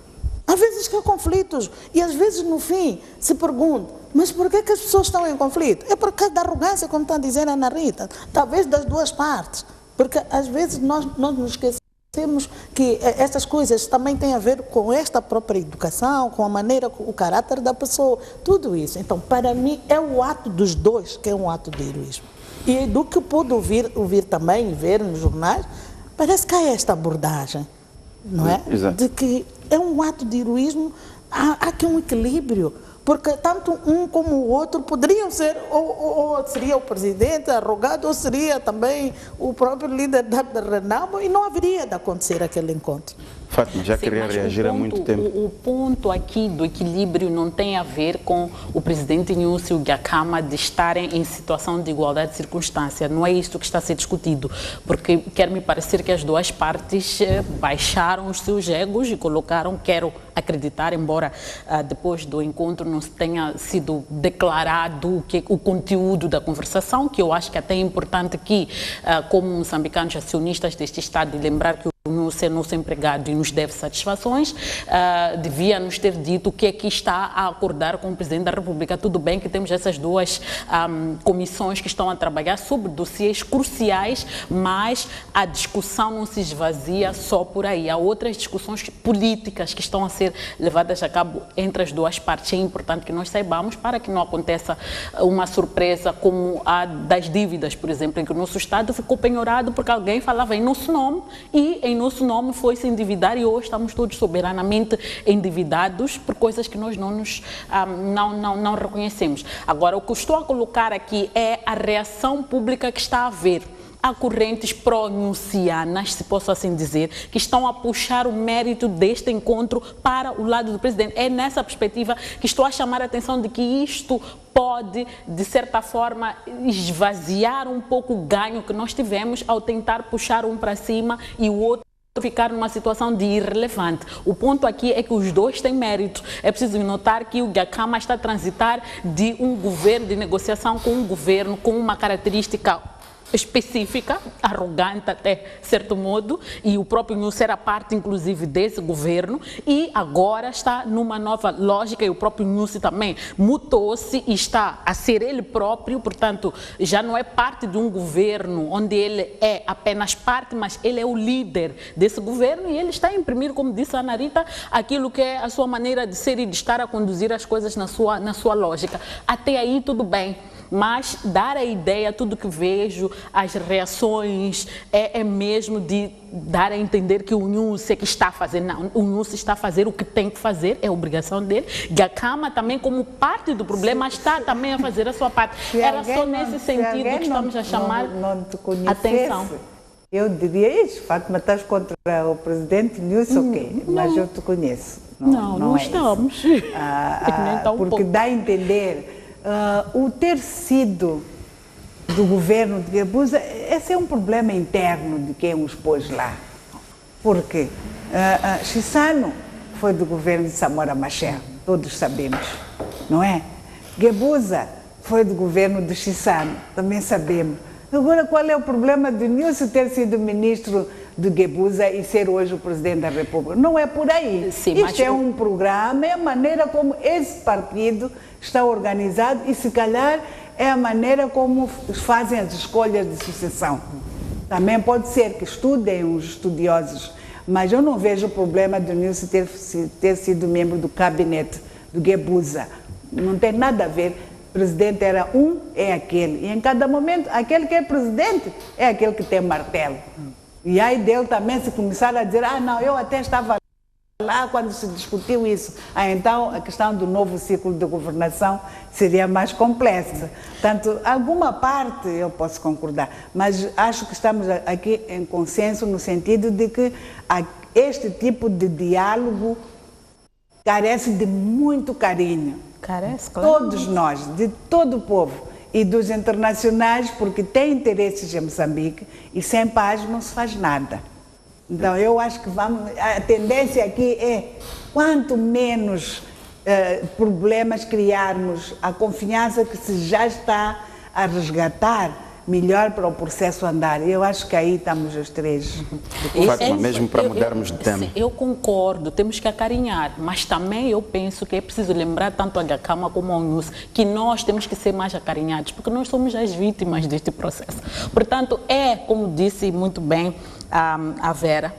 Às vezes que há conflitos e às vezes no fim se pergunta, mas por que as pessoas estão em conflito? É por causa da arrogância, como está a dizer a Ana Rita, talvez das duas partes, porque às vezes nós nos esquecemos que estas coisas também têm a ver com esta própria educação, com a maneira, com o caráter da pessoa, tudo isso. Então, para mim, é o ato dos dois que é um ato de heroísmo. E do que pude ouvir também e ver nos jornais, parece que há esta abordagem, não é? Exato. De que é um ato de heroísmo, há aqui um equilíbrio, porque tanto um como o outro poderiam ser, ou seria o presidente arrogado, ou seria também o próprio líder da Renamo, e não haveria de acontecer aquele encontro. Fátima, já queria reagir há muito tempo. O ponto aqui do equilíbrio não tem a ver com o presidente Inúcio e a Gakama de estarem em situação de igualdade de circunstância. Não é isso que está a ser discutido, porque quer-me parecer que as duas partes baixaram os seus egos e colocaram, quero acreditar, embora depois do encontro não tenha sido declarado o conteúdo da conversação, que eu acho que até é importante que, como moçambicanos acionistas deste Estado, lembrar que o Inúcio é nosso empregado e nos deve satisfações, devia nos ter dito o que é que está a acordar com o Presidente da República. Tudo bem que temos essas duas comissões que estão a trabalhar sobre dossiês cruciais, mas a discussão não se esvazia só por aí. Há outras discussões políticas que estão a ser levadas a cabo entre as duas partes. É importante que nós saibamos para que não aconteça uma surpresa como a das dívidas, por exemplo, em que o nosso Estado ficou penhorado porque alguém falava em nosso nome e em nosso nome foi se endividar e hoje estamos todos soberanamente endividados por coisas que nós não reconhecemos. Agora, o que eu estou a colocar aqui é a reação pública que está a haver. Há correntes pró-nuncianas, se posso assim dizer, que estão a puxar o mérito deste encontro para o lado do presidente. É nessa perspectiva que estou a chamar a atenção de que isto pode, de certa forma, esvaziar um pouco o ganho que nós tivemos ao tentar puxar um para cima e o outro ficar numa situação de irrelevante. O ponto aqui é que os dois têm mérito. É preciso notar que o Gakama está a transitar de um governo de negociação com um governo com uma característica específica, arrogante até certo modo, e o próprio Inúcio era parte inclusive desse governo e agora está numa nova lógica e o próprio Inúcio também mutou-se e está a ser ele próprio, portanto já não é parte de um governo onde ele é apenas parte, mas ele é o líder desse governo e ele está a imprimir, como disse a Ana Rita, aquilo que é a sua maneira de ser e de estar a conduzir as coisas na sua lógica. Até aí tudo bem. Mas dar a ideia, tudo que vejo, as reações, é mesmo de dar a entender que o Inúcio é que está a fazer. Não, o Inúcio está a fazer o que tem que fazer, é a obrigação dele. Gakama também, como parte do problema, está também a fazer a sua parte. Era só nesse sentido que estamos a chamar atenção. Eu diria isso, Fátima, estás contra o presidente Inúcio ou quê? Mas eu te conheço. Não é estamos. Porque dá a entender... o ter sido do governo de Guebuza, esse é um problema interno de quem os pôs lá. Porque Chissano foi do governo de Samora Machel, todos sabemos, não é? Guebuza foi do governo de Chissano, também sabemos. Agora, qual é o problema de Inúcio ter sido ministro de Guebuza e ser hoje o presidente da República? Não é por aí. Sim, isto é um programa, é a maneira como esse partido está organizado e, se calhar, é a maneira como fazem as escolhas de sucessão. Também pode ser que estudem os estudiosos, mas eu não vejo o problema de Inúcio ter sido membro do gabinete do Guebuza. Não tem nada a ver. O presidente era é aquele. E em cada momento, aquele que é presidente é aquele que tem martelo. E aí dele também se começar a dizer, não, eu até estava lá quando se discutiu isso. Então a questão do novo ciclo de governação seria mais complexa. Portanto, alguma parte eu posso concordar, mas acho que estamos aqui em consenso no sentido de que este tipo de diálogo carece de muito carinho. Carece, claro. Todos nós, de todo o povo e dos internacionais, porque têm interesses em Moçambique e sem paz não se faz nada. Então, eu acho que a tendência aqui é, quanto menos problemas criarmos, a confiança que se já está a resgatar, melhor para o processo andar. Eu acho que aí estamos os três. Fátima, mesmo para mudarmos de tema. Eu concordo, temos que acarinhar, mas também eu penso que é preciso lembrar tanto a Gakama como ao Inúcio que nós temos que ser mais acarinhados, porque nós somos as vítimas deste processo. Portanto, como disse muito bem a Vera,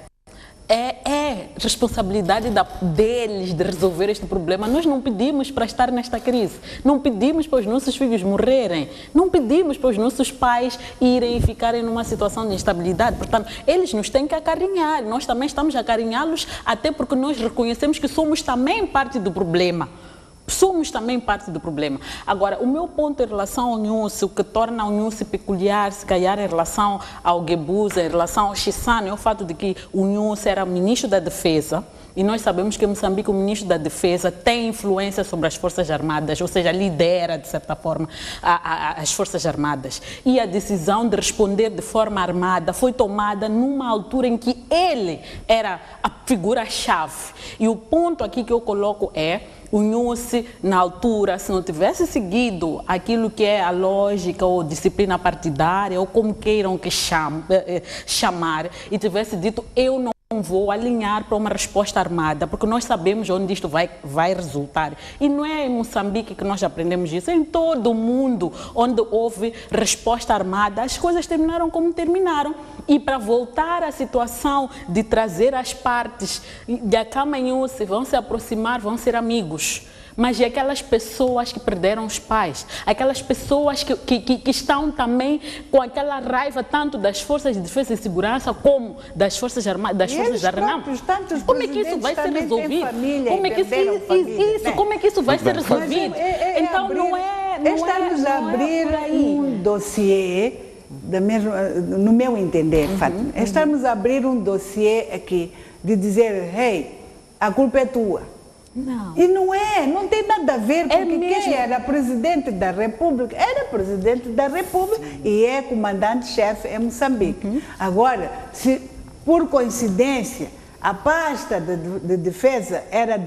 é responsabilidade deles de resolver este problema. Nós não pedimos para estar nesta crise, não pedimos para os nossos filhos morrerem, não pedimos para os nossos pais irem e ficarem numa situação de instabilidade. Portanto, eles nos têm que acarinhar, nós também estamos a acarinhá-los, até porque nós reconhecemos que somos também parte do problema. somos também parte do problema. Agora, o meu ponto em relação ao Nhúcio, o que torna o Nhúcio peculiar, se calhar em relação ao Guebuza, em relação ao Chissano, é o fato de que o Nhúcio era ministro da Defesa, e nós sabemos que em Moçambique o ministro da Defesa tem influência sobre as Forças Armadas, ou seja, lidera, de certa forma, as Forças Armadas. E a decisão de responder de forma armada foi tomada numa altura em que ele era a figura-chave. E o ponto aqui que eu coloco é: o Nhúcio, na altura, se não tivesse seguido aquilo que é a lógica ou disciplina partidária, ou como queiram que chamar, e tivesse dito, eu não vou alinhar para uma resposta armada, porque nós sabemos onde isto vai resultar. E não é em Moçambique que nós aprendemos isso, é em todo o mundo onde houve resposta armada, as coisas terminaram como terminaram. E para voltar à situação de trazer as partes de Acamanhuce, vão se aproximar, vão ser amigos. Mas e aquelas pessoas que perderam os pais, aquelas pessoas que estão também com aquela raiva tanto das forças de defesa e segurança como das forças armadas, das forças da RENAM. Como é que isso vai ser resolvido? Como é que isso vai ser resolvido? Então estamos a abrir um dossiê, no meu entender, Fátima, estamos a abrir um dossiê aqui de dizer, hey, a culpa é tua. Não. E não tem nada a ver, porque mesmo. quem era presidente da República era presidente da República. Sim. E é comandante-chefe em Moçambique. Agora, se por coincidência a pasta de defesa era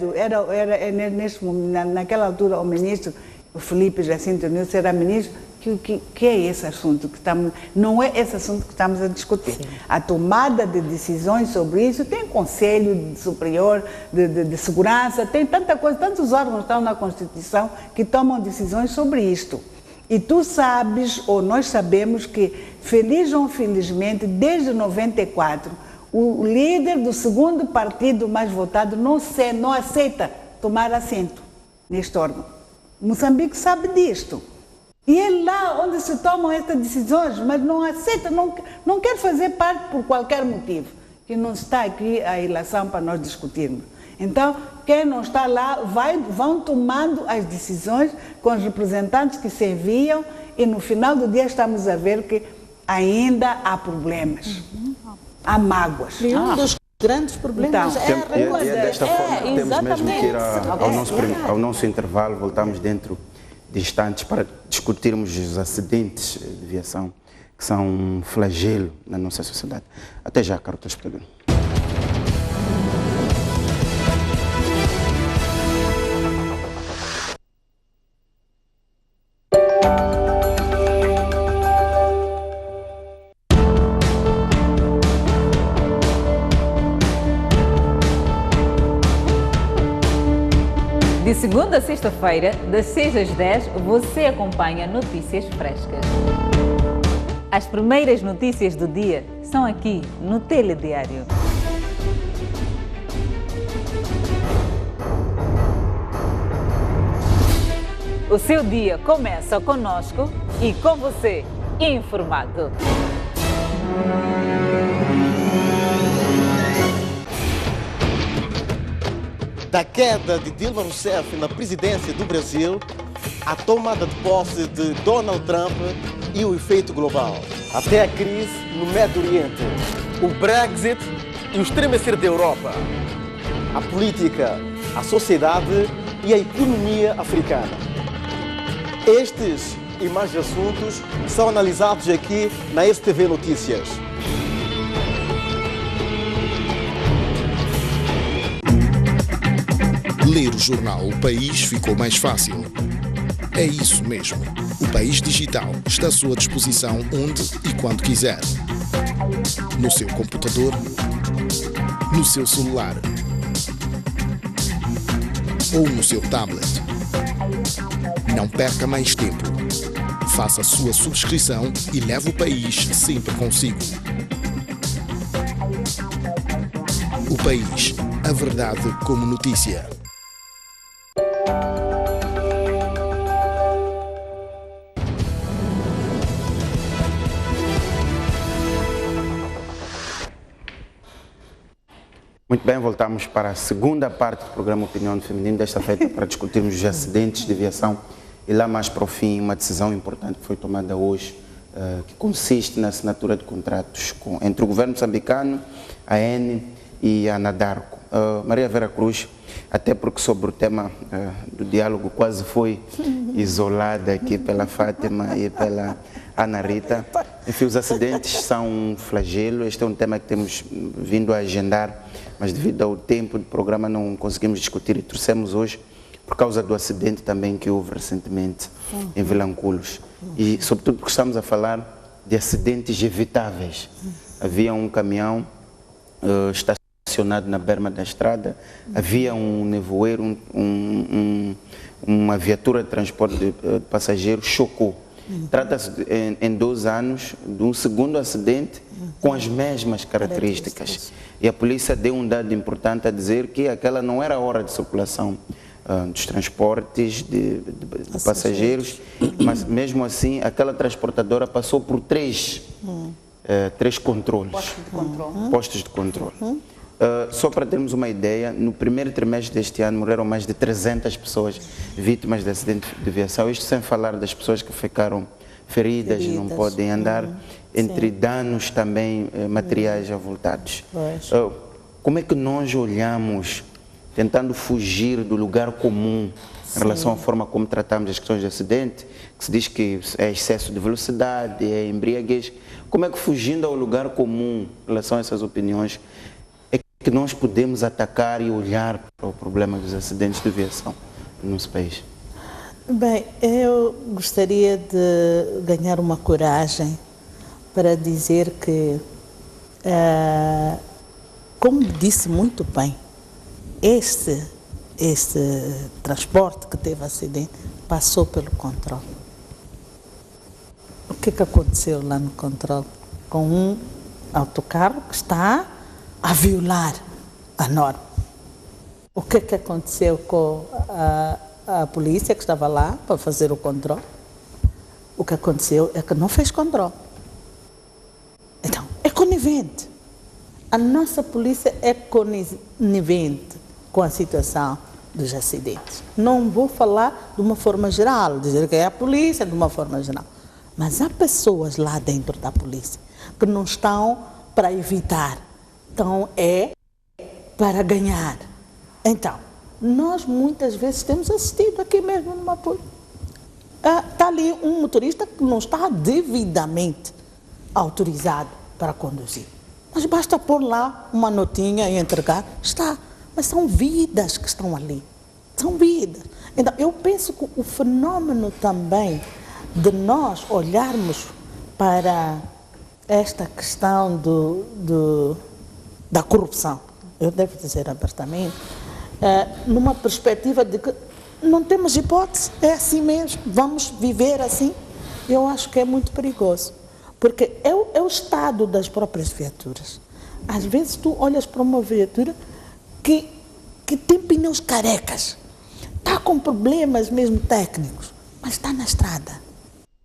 neste momento, naquela altura o ministro o Filipe Jacinto Nunes era ministro, que é esse assunto que estamos, não é esse assunto que estamos a discutir. Sim. A tomada de decisões sobre isso tem Conselho Superior de Segurança, tem tanta coisa, tantos órgãos estão na Constituição que tomam decisões sobre isto. E tu sabes, ou nós sabemos que, feliz ou infelizmente, desde 94, o líder do segundo partido mais votado não aceita tomar assento neste órgão. Moçambique sabe disto. E é lá onde se tomam estas decisões, mas não aceita, não quer fazer parte por qualquer motivo, que não está aqui a eleição para nós discutirmos. Então, quem não está lá, vão tomando as decisões com os representantes que se enviam e no final do dia estamos a ver que ainda há problemas, há mágoas. E um dos grandes problemas é a recusa. E desta forma temos mesmo que ir ao nosso intervalo, voltamos dentro de instantes para discutirmos os acidentes de viação, que são um flagelo na nossa sociedade. Até já, caro telespectador. De segunda a sexta-feira, das 6 às 10, você acompanha Notícias Frescas. As primeiras notícias do dia são aqui no Telediário. O seu dia começa conosco e com você, informado. Da queda de Dilma Rousseff na presidência do Brasil, a tomada de posse de Donald Trump e o efeito global. Até a crise no Médio Oriente, o Brexit e o estremecer da Europa. A política, a sociedade e a economia africana. Estes e mais assuntos são analisados aqui na STV Notícias. Ler o jornal O País ficou mais fácil. É isso mesmo. O País Digital está à sua disposição onde e quando quiser. No seu computador, no seu celular ou no seu tablet. Não perca mais tempo. Faça a sua subscrição e leve o país sempre consigo. O País, a verdade como notícia. Muito bem, voltamos para a segunda parte do programa Opinião do Feminino, desta feita para discutirmos os acidentes de viação e lá mais para o fim uma decisão importante que foi tomada hoje, que consiste na assinatura de contratos entre o governo moçambicano, a ENE e a Anadarko. Maria Vera Cruz, até porque sobre o tema do diálogo quase foi isolada aqui pela Fátima e pela Ana Rita. Enfim, os acidentes são um flagelo, este é um tema que temos vindo a agendar, mas devido ao tempo do programa não conseguimos discutir e trouxemos hoje por causa do acidente também que houve recentemente em Vilanculos. E sobretudo porque estamos a falar de acidentes evitáveis. Havia um caminhão estacionado na berma da estrada, havia um nevoeiro, uma viatura de transporte de passageiros chocou. Trata-se, em 2 anos, de um segundo acidente com as mesmas características. E a polícia deu um dado importante a dizer que aquela não era a hora de circulação dos transportes de passageiros, mas mesmo assim aquela transportadora passou por 3 controles. Postos de controle. Só para termos uma ideia, no primeiro trimestre deste ano morreram mais de 300 pessoas vítimas de acidente de aviação, isto sem falar das pessoas que ficaram feridas e não podem andar, entre danos também materiais avultados. Como é que nós olhamos, tentando fugir do lugar comum em relação à forma como tratamos as questões de acidente, que se diz que é excesso de velocidade, é embriaguez, como é que fugindo ao lugar comum em relação a essas opiniões, que nós podemos atacar e olhar para o problema dos acidentes de aviação no nosso país? Bem, eu gostaria de ganhar uma coragem para dizer que, como disse muito bem, este transporte que teve acidente passou pelo controle. O que aconteceu lá no controle? Com um autocarro que está a violar a norma. O que aconteceu com a polícia que estava lá para fazer o controle? O que aconteceu é que não fez controle. Então, é conivente. A nossa polícia é conivente com a situação dos acidentes. Não vou falar de uma forma geral, dizer que é a polícia de uma forma geral. Mas há pessoas lá dentro da polícia que não estão para evitar. Então, é para ganhar. Então, nós muitas vezes temos assistido aqui mesmo numa polícia. Está ali um motorista que não está devidamente autorizado para conduzir. Mas basta pôr lá uma notinha e entregar, está. Mas são vidas que estão ali. São vidas. Então, eu penso que o fenômeno também de nós olharmos para esta questão da corrupção, eu devo dizer abertamente, numa perspectiva de que não temos hipótese, é assim mesmo, vamos viver assim, eu acho que é muito perigoso, porque é o estado das próprias viaturas. Às vezes tu olhas para uma viatura que tem pneus carecas, está com problemas mesmo técnicos, mas está na estrada.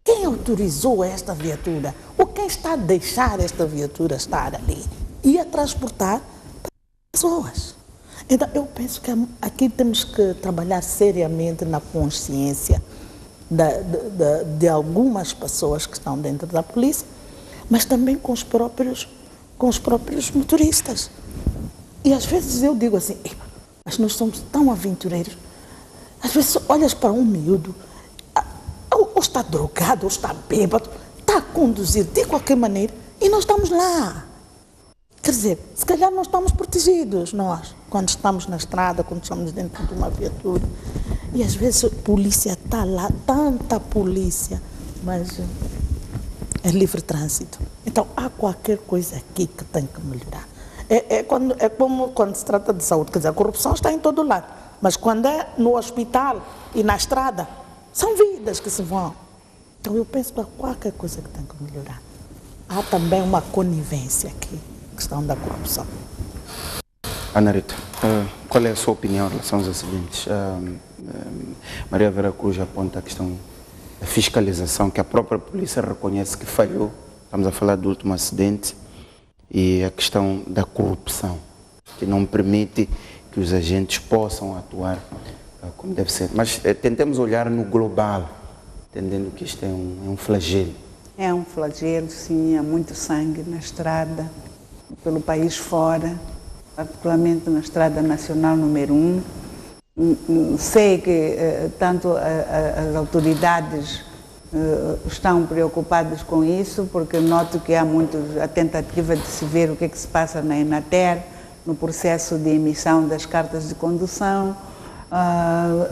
Quem autorizou esta viatura? Ou quem está a deixar esta viatura estar ali? E a transportar pessoas. Então, eu penso que aqui temos que trabalhar seriamente na consciência de algumas pessoas que estão dentro da polícia, mas também com os próprios motoristas. E às vezes eu digo assim, mas nós somos tão aventureiros. Às vezes olhas para um miúdo, ou está drogado, ou está bêbado, está a conduzir de qualquer maneira, e nós estamos lá. Quer dizer, se calhar não estamos protegidos, nós, quando estamos na estrada, quando estamos dentro de uma viatura. E às vezes a polícia está lá, tanta polícia, mas é livre trânsito. Então, há qualquer coisa aqui que tem que melhorar. É como quando se trata de saúde, quer dizer, a corrupção está em todo lado, mas quando é no hospital e na estrada, são vidas que se vão. Então, eu penso que há qualquer coisa que tem que melhorar. Há também uma conivência aqui. Questão da corrupção. Ana Rita, qual é a sua opinião em relação aos acidentes? Maria Vera Cruz aponta a questão da fiscalização, que a própria polícia reconhece que falhou. Estamos a falar do último acidente e a questão da corrupção. que não permite que os agentes possam atuar como deve ser. Mas tentemos olhar no global, entendendo que isto é um flagelo. É um flagelo, sim, há muito sangue na estrada, pelo país fora, particularmente na Estrada Nacional número 1. Sei que tanto as autoridades estão preocupadas com isso, porque noto que há muito a tentativa de se ver o que é que se passa na Enater, no processo de emissão das cartas de condução.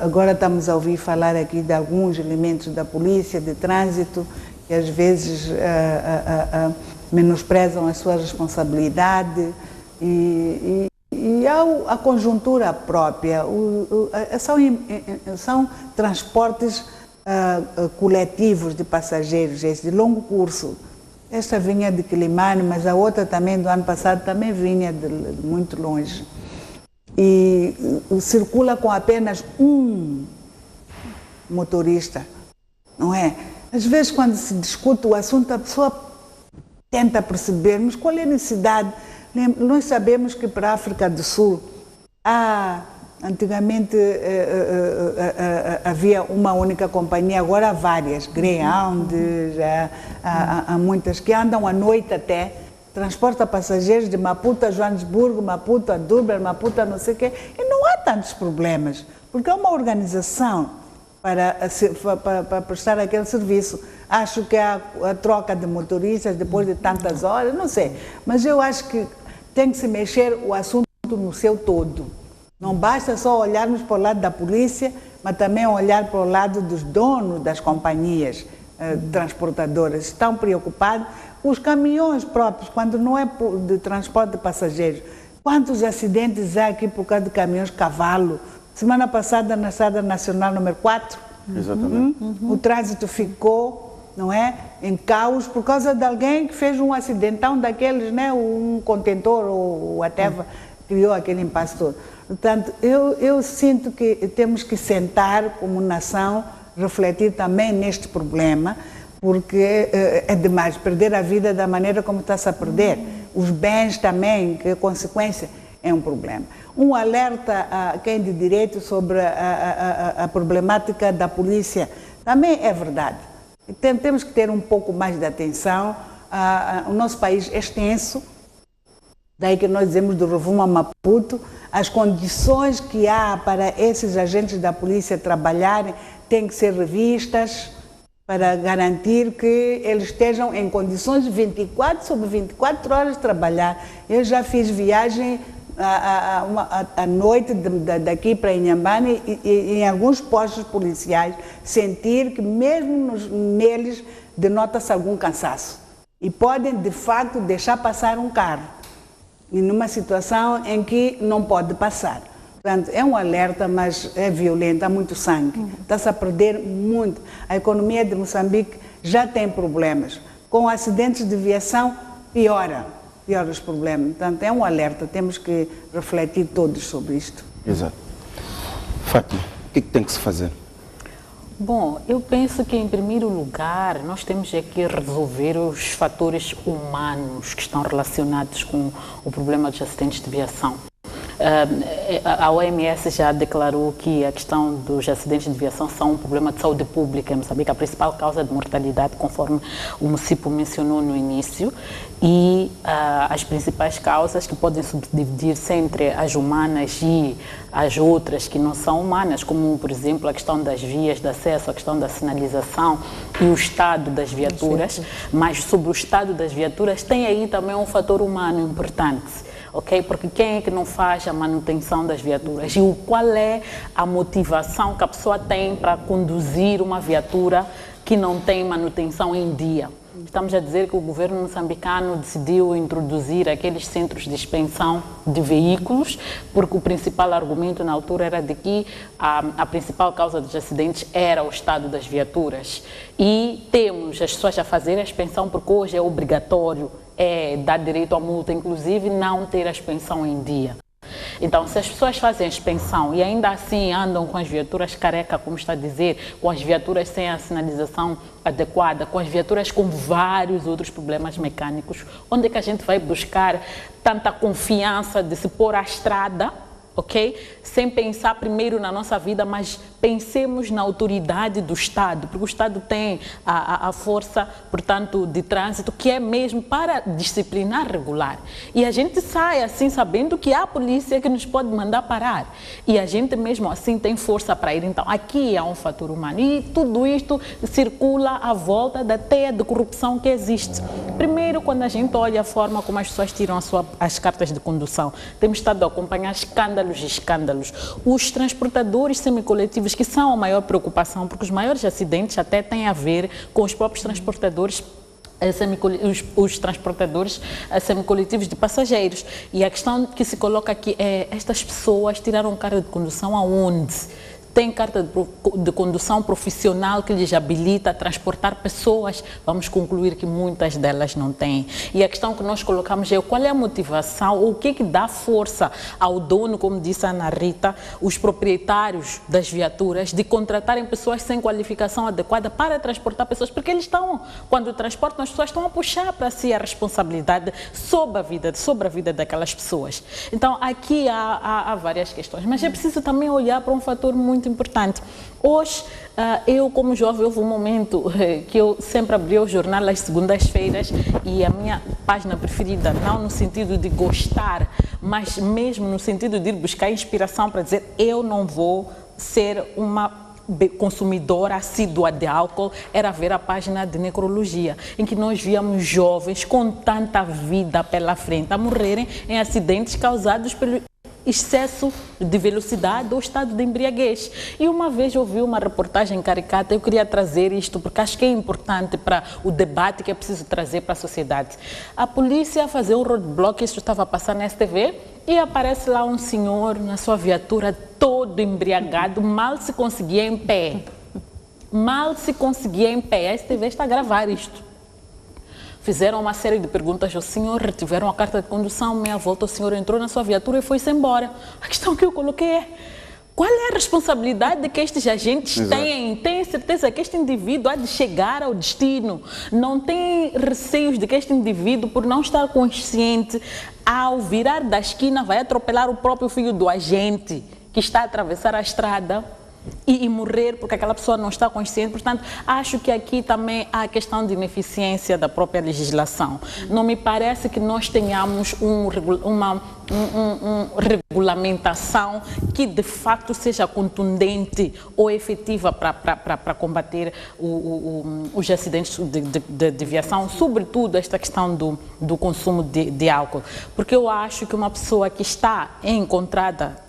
Agora estamos a ouvir falar aqui de alguns elementos da polícia de trânsito que às vezes menosprezam a sua responsabilidade e a conjuntura própria. São transportes coletivos de passageiros, de longo curso. Esta vinha de Quilimane, mas a outra também do ano passado também vinha de muito longe. E circula com apenas um motorista, não é? Às vezes, quando se discute o assunto, a pessoa tenta perceber, mas qual é a necessidade? Nós sabemos que para a África do Sul, antigamente havia uma única companhia, agora há várias, Greyhound, há muitas que andam à noite até, transporta passageiros de Maputo a Joanesburgo, Maputo a Durban, Maputo a não sei o quê, e não há tantos problemas, porque é uma organização para prestar aquele serviço. Acho que há a troca de motoristas depois de tantas horas, não sei, mas eu acho que tem que se mexer o assunto no seu todo. Não basta só olharmos para o lado da polícia, mas também olhar para o lado dos donos das companhias transportadoras. Estão preocupados. Os caminhões próprios, quando não é de transporte de passageiros, quantos acidentes há aqui por causa de caminhões cavalo? Semana passada, na Estrada Nacional número 4, exatamente. O trânsito ficou, não é, em caos por causa de alguém que fez um acidentão daqueles, né, um contentor ou whatever, criou aquele impasse todo. Portanto, eu sinto que temos que sentar como nação, refletir também neste problema, porque é demais perder a vida da maneira como está-se a perder. Os bens também, que a consequência é um problema. Um alerta a quem de direito sobre a problemática da polícia também é verdade. Temos que ter um pouco mais de atenção. O nosso país é extenso, daí que nós dizemos do Rovuma a Maputo. As condições que há para esses agentes da polícia trabalharem têm que ser revistas para garantir que eles estejam em condições de 24 sobre 24 horas de trabalhar. Eu já fiz viagem à noite daqui para Inhambane e em alguns postos policiais sentir que mesmo neles denota-se algum cansaço e podem de facto deixar passar um carro e numa situação em que não pode passar. Portanto, é um alerta, mas é violento, há muito sangue, está-se a perder muito. A economia de Moçambique já tem problemas, com acidentes de viação piora os problemas. Portanto, é um alerta, temos que refletir todos sobre isto. Exato. Fátima, o que tem que se fazer? Bom, eu penso que, em primeiro lugar, nós temos aqui resolver os fatores humanos que estão relacionados com o problema dos acidentes de viação. A OMS já declarou que a questão dos acidentes de viação são um problema de saúde pública em Moçambique, a principal causa de mortalidade, conforme o Mucipo mencionou no início, e as principais causas que podem subdividir-se entre as humanas e as outras que não são humanas, como, por exemplo, a questão das vias de acesso, a questão da sinalização e o estado das viaturas. Mas sobre o estado das viaturas tem aí também um fator humano importante. Okay? Porque quem é que não faz a manutenção das viaturas? E qual é a motivação que a pessoa tem para conduzir uma viatura que não tem manutenção em dia? Estamos a dizer que o governo moçambicano decidiu introduzir aqueles centros de expensão de veículos, porque o principal argumento na altura era de que a principal causa dos acidentes era o estado das viaturas. E temos as pessoas a fazer a expensão, porque hoje é obrigatório, dá direito à multa, inclusive não ter a expensão em dia. Então, se as pessoas fazem expensão e ainda assim andam com as viaturas careca, como está a dizer, com as viaturas sem a sinalização adequada, com as viaturas com vários outros problemas mecânicos, onde é que a gente vai buscar tanta confiança de se pôr à estrada, ok? Sem pensar primeiro na nossa vida, mas pensemos na autoridade do Estado, porque o Estado tem a força, portanto, de trânsito, que é mesmo para disciplinar, regular. E a gente sai assim, sabendo que há a polícia que nos pode mandar parar. E a gente mesmo assim tem força para ir. Então, aqui há um fator humano. E tudo isto circula à volta da teia de corrupção que existe. Primeiro, quando a gente olha a forma como as pessoas tiram as cartas de condução, temos estado a acompanhar escândalos e escândalos. Os transportadores semicoletivos, que são a maior preocupação, porque os maiores acidentes até têm a ver com os próprios transportadores, os transportadores semicoletivos de passageiros. E a questão que se coloca aqui é: estas pessoas tiraram carta de condução aonde? Tem carta de condução profissional que lhes habilita a transportar pessoas? Vamos concluir que muitas delas não têm. E a questão que nós colocamos é: qual é a motivação, ou o que dá força ao dono, como disse a Ana Rita, os proprietários das viaturas, de contratarem pessoas sem qualificação adequada para transportar pessoas? Porque eles estão, quando transportam as pessoas, estão a puxar para si a responsabilidade sobre a vida daquelas pessoas. Então, aqui há várias questões, mas é preciso também olhar para um fator muito importante. Hoje, eu como jovem, houve um momento que eu sempre abri o jornal às segundas-feiras, e a minha página preferida, não no sentido de gostar, mas mesmo no sentido de ir buscar inspiração para dizer: eu não vou ser uma consumidora assídua de álcool, era ver a página de necrologia, em que nós víamos jovens com tanta vida pela frente a morrerem em acidentes causados pelo excesso de velocidade ou estado de embriaguez. E uma vez eu vi uma reportagem caricata, eu queria trazer isto porque acho que é importante para o debate que é preciso trazer para a sociedade. A polícia fazia um roadblock, isso estava a passar na STV, e aparece lá um senhor na sua viatura todo embriagado, mal se conseguia em pé. Mal se conseguia em pé. A STV está a gravar isto. Fizeram uma série de perguntas ao senhor, retiveram a carta de condução, meia volta o senhor entrou na sua viatura e foi-se embora. A questão que eu coloquei é: qual é a responsabilidade que estes agentes têm? Têm certeza que este indivíduo há de chegar ao destino? Não tem receios de que este indivíduo, por não estar consciente, ao virar da esquina vai atropelar o próprio filho do agente que está a atravessar a estrada e morrer porque aquela pessoa não está consciente? Portanto, acho que aqui também há a questão de ineficiência da própria legislação. Não me parece que nós tenhamos uma regulamentação que de facto seja contundente ou efetiva para combater os acidentes de viação, sobretudo esta questão do consumo de álcool. Porque eu acho que uma pessoa que está encontrada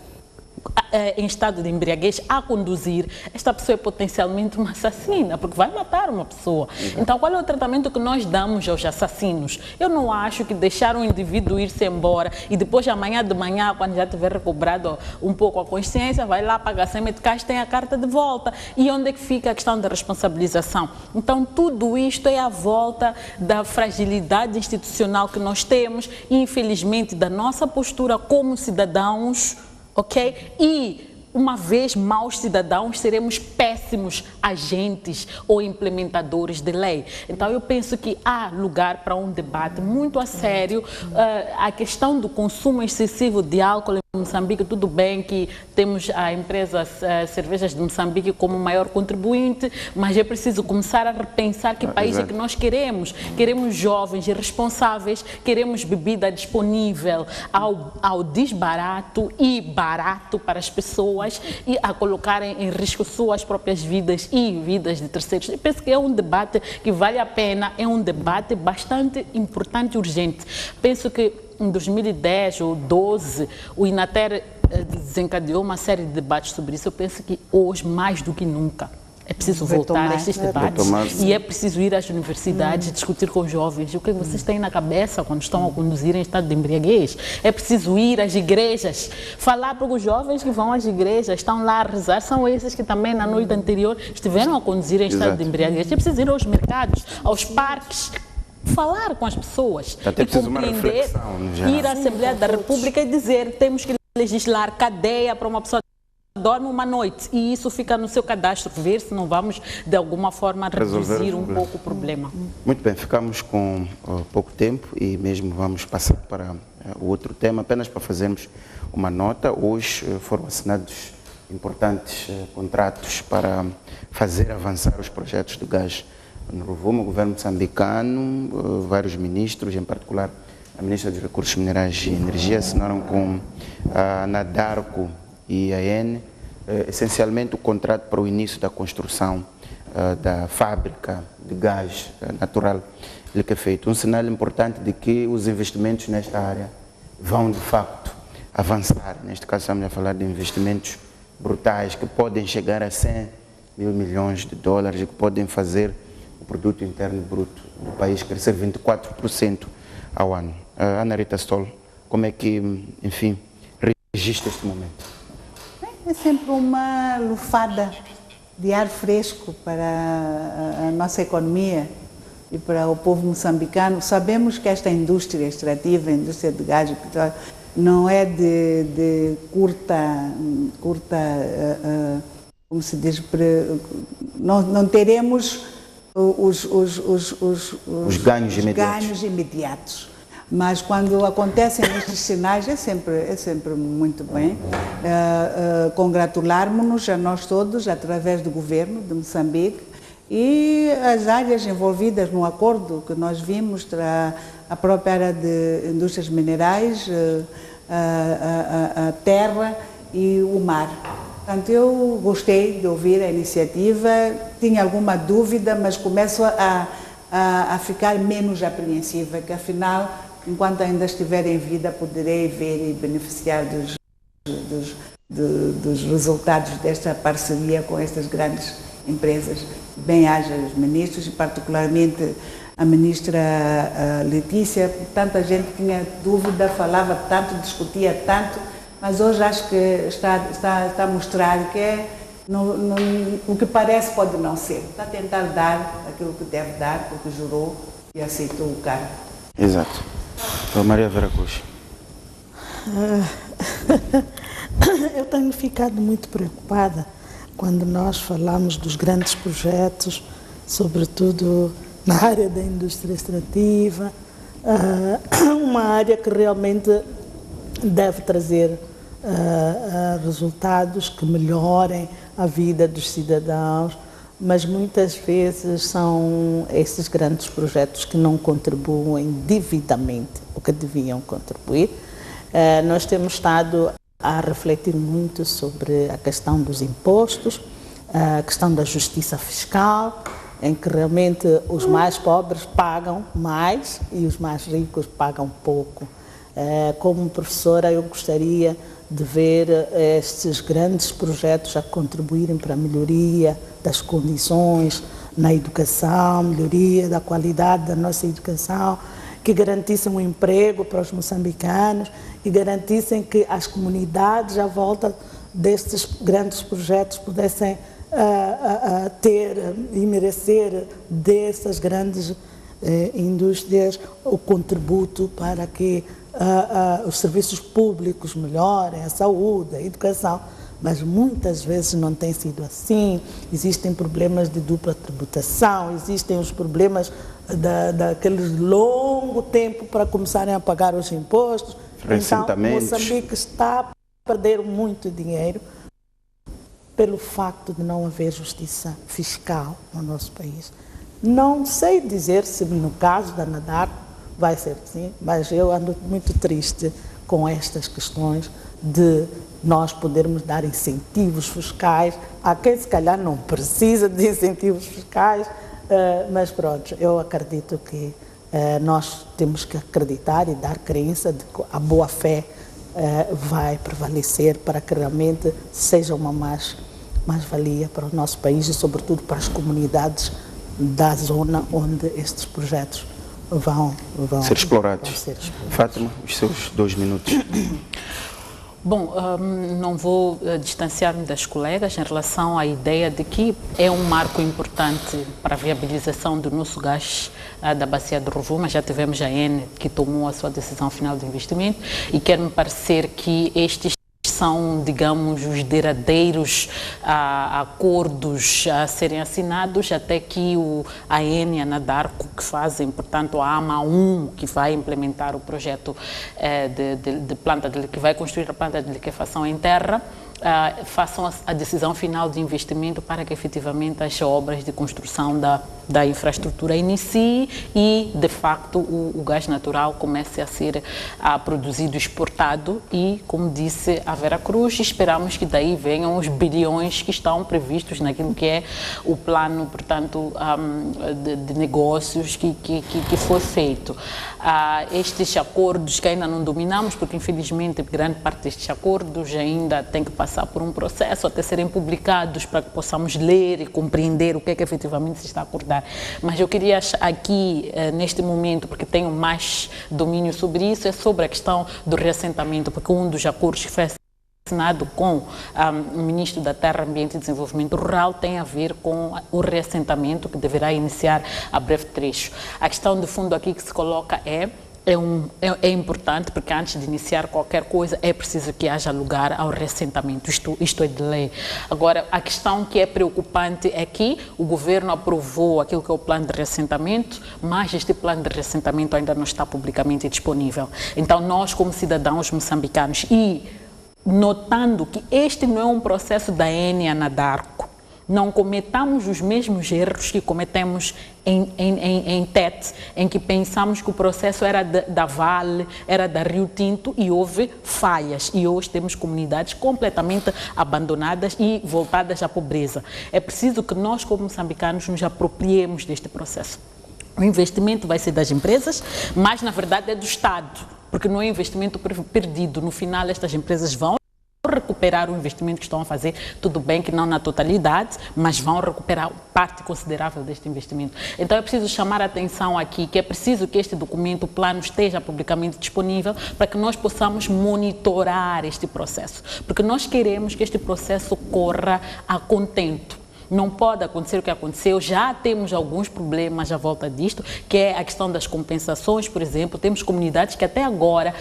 em estado de embriaguez a conduzir, esta pessoa é potencialmente uma assassina, porque vai matar uma pessoa. Então, qual é o tratamento que nós damos aos assassinos? Eu não acho que deixar um indivíduo ir-se embora e depois, amanhã de manhã, quando já tiver recobrado um pouco a consciência, vai lá pagar 100 meticais, tem a carta de volta. E onde é que fica a questão da responsabilização? Então, tudo isto é à volta da fragilidade institucional que nós temos e, infelizmente, da nossa postura como cidadãos, ok? E, uma vez maus cidadãos, seremos péssimos agentes ou implementadores de lei. Então, eu penso que há lugar para um debate muito a sério. A questão do consumo excessivo de álcool em Moçambique, tudo bem que temos a empresa Cervejas de Moçambique como maior contribuinte, mas é preciso começar a repensar que país é que nós queremos. Queremos jovens responsáveis, queremos bebida disponível ao desbarato e barato para as pessoas, e a colocarem em risco suas próprias vidas e vidas de terceiros. Eu penso que é um debate que vale a pena, é um debate bastante importante e urgente. Penso que em 2010 ou 2012 o Inater desencadeou uma série de debates sobre isso. Eu penso que hoje, mais do que nunca, é preciso voltar a estes debates e é preciso ir às universidades discutir com os jovens o que vocês têm na cabeça quando estão a conduzir em estado de embriaguez. É preciso ir às igrejas, falar para os jovens que vão às igrejas, estão lá a rezar, são esses que também na noite anterior estiveram a conduzir em estado de embriaguez. É preciso ir aos mercados, aos parques, falar com as pessoas e compreender, ir à Assembleia da República e dizer: temos que legislar cadeia para uma pessoa que dorme uma noite e isso fica no seu cadastro, ver se não vamos de alguma forma reduzir um pouco o problema. Muito bem, ficamos com pouco tempo e mesmo vamos passar para o outro tema, apenas para fazermos uma nota. Hoje foram assinados importantes contratos para fazer avançar os projetos de gás no Rovuma. O governo moçambicano, vários ministros, em particular a ministra dos Recursos Minerais e Energia, assinaram com a Anadarko e a EN, essencialmente o contrato para o início da construção da fábrica de gás natural que é feito. Um sinal importante de que os investimentos nesta área vão, de facto, avançar. Neste caso, estamos a falar de investimentos brutais que podem chegar a 100 mil milhões de dólares e que podem fazer o produto interno bruto do país crescer 24% ao ano. Ana Rita Stoll, como é que, enfim, registra este momento? É sempre uma lufada de ar fresco para a nossa economia e para o povo moçambicano. Sabemos que esta indústria extrativa, a indústria de gás e petróleo, não é de curta como se diz, não teremos os ganhos imediatos. Mas quando acontecem estes sinais é sempre muito bem. Congratularmos-nos a nós todos, através do governo de Moçambique e as áreas envolvidas no acordo que nós vimos, a própria área de indústrias minerais, a terra e o mar. Portanto, eu gostei de ouvir a iniciativa, tinha alguma dúvida, mas começo a ficar menos apreensiva, que afinal, enquanto ainda estiver em vida, poderei ver e beneficiar dos resultados desta parceria com estas grandes empresas. Bem-haja os ministros e particularmente a ministra Letícia. Tanta gente tinha dúvida, falava tanto, discutia tanto, mas hoje acho que está a mostrar que o que parece pode não ser. Está a tentar dar aquilo que deve dar, porque jurou e aceitou o cargo. Exato. Maria Vera Cruz. Eu tenho ficado muito preocupada quando nós falamos dos grandes projetos, sobretudo na área da indústria extrativa, uma área que realmente deve trazer resultados que melhorem a vida dos cidadãos, mas muitas vezes são esses grandes projetos que não contribuem devidamente o que deviam contribuir. Nós temos estado a refletir muito sobre a questão dos impostos, a questão da justiça fiscal, em que realmente os mais pobres pagam mais e os mais ricos pagam pouco. Como professora, eu gostaria de ver estes grandes projetos a contribuírem para a melhoria das condições na educação, melhoria da qualidade da nossa educação, que garantissem um emprego para os moçambicanos e garantissem que as comunidades à volta destes grandes projetos pudessem ter e merecer dessas grandes indústrias o contributo para que os serviços públicos melhorem, a saúde, a educação, mas muitas vezes não tem sido assim. Existem problemas de dupla tributação, existem os problemas daquele longo tempo para começarem a pagar os impostos. Então, Moçambique está a perder muito dinheiro pelo facto de não haver justiça fiscal no nosso país. Não sei dizer se no caso da Anadarko vai ser assim, mas eu ando muito triste com estas questões de nós podermos dar incentivos fiscais a quem se calhar não precisa de incentivos fiscais, mas pronto, eu acredito que nós temos que acreditar e dar crença de que a boa-fé vai prevalecer para que realmente seja uma mais-valia para o nosso país e sobretudo para as comunidades da zona onde estes projetos vão ser explorados. Fátima, os seus 2 minutos. Bom, não vou distanciar-me das colegas em relação à ideia de que é um marco importante para a viabilização do nosso gás da bacia do Rovuma. Já tivemos a EN que tomou a sua decisão final de investimento e quer-me parecer que estes são, digamos, os derradeiros acordos a serem assinados até que a Eni, a Anadarko, que fazem, portanto, a AMA 1, que vai implementar o projeto que vai construir a planta de liquefação em terra, façam a decisão final de investimento para que efetivamente as obras de construção da infraestrutura iniciem e, de facto, o gás natural comece a ser produzido e exportado e, como disse a Vera Cruz, esperamos que daí venham os bilhões que estão previstos naquilo que é o plano, portanto, de negócios que foi feito. Estes acordos que ainda não dominamos, porque infelizmente grande parte destes acordos ainda tem que passar por um processo até serem publicados para que possamos ler e compreender o que é que efetivamente se está a acordar. Mas eu queria aqui, neste momento, porque tenho mais domínio sobre isso, é sobre a questão do reassentamento, porque um dos acordos que foi assinado com o Ministro da Terra, Ambiente e Desenvolvimento Rural tem a ver com o reassentamento que deverá iniciar a breve trecho. A questão de fundo aqui que se coloca é importante, porque antes de iniciar qualquer coisa é preciso que haja lugar ao reassentamento, isto é de lei. Agora, a questão que é preocupante é que o governo aprovou aquilo que é o plano de reassentamento, mas este plano de reassentamento ainda não está publicamente disponível. Então, nós, como cidadãos moçambicanos, e notando que este não é um processo da Eni Anadarko, não cometamos os mesmos erros que cometemos em Tete, em que pensamos que o processo era da Vale, era da Rio Tinto e houve falhas. E hoje temos comunidades completamente abandonadas e voltadas à pobreza. É preciso que nós, como moçambicanos, nos apropriemos deste processo. O investimento vai ser das empresas, mas na verdade é do Estado, porque não é investimento perdido. No final, estas empresas vão recuperar o investimento que estão a fazer, tudo bem que não na totalidade, mas vão recuperar parte considerável deste investimento. Então é preciso chamar a atenção aqui que é preciso que este documento, o plano, esteja publicamente disponível para que nós possamos monitorar este processo, porque nós queremos que este processo corra a contento. Não pode acontecer o que aconteceu, já temos alguns problemas à volta disto, que é a questão das compensações, por exemplo. Temos comunidades que até agora,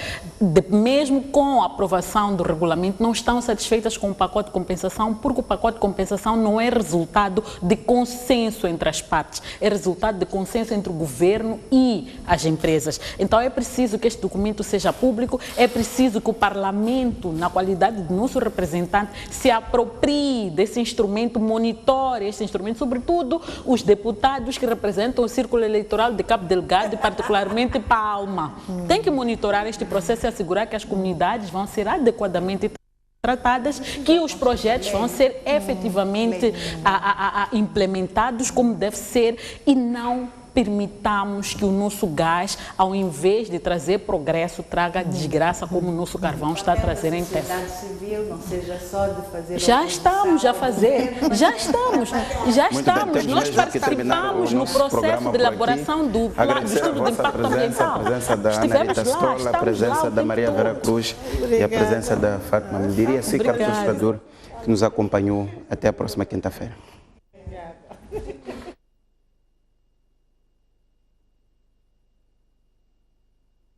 mesmo com a aprovação do regulamento, não estão satisfeitas com o pacote de compensação, porque o pacote de compensação não é resultado de consenso entre as partes, é resultado de consenso entre o governo e as empresas. Então é preciso que este documento seja público, é preciso que o Parlamento, na qualidade de nosso representante, se aproprie desse instrumento, monitore este instrumento, sobretudo os deputados que representam o círculo eleitoral de Cabo Delgado e particularmente Palma. Tem que monitorar este processo e assegurar que as comunidades vão ser adequadamente tratadas, que os projetos vão ser efetivamente implementados como deve ser e não permitamos que o nosso gás, ao invés de trazer progresso, traga desgraça como o nosso carvão está a trazer em terra. Civil, não seja só de fazer já estamos a fazer, já estamos. Nós participamos no processo de elaboração do estudo de impacto ambiental. A presença da Anarita Stola, a presença da Maria Vera Cruz e a presença da Fátima Mediri, assim que a que nos acompanhou. Até a próxima quinta-feira.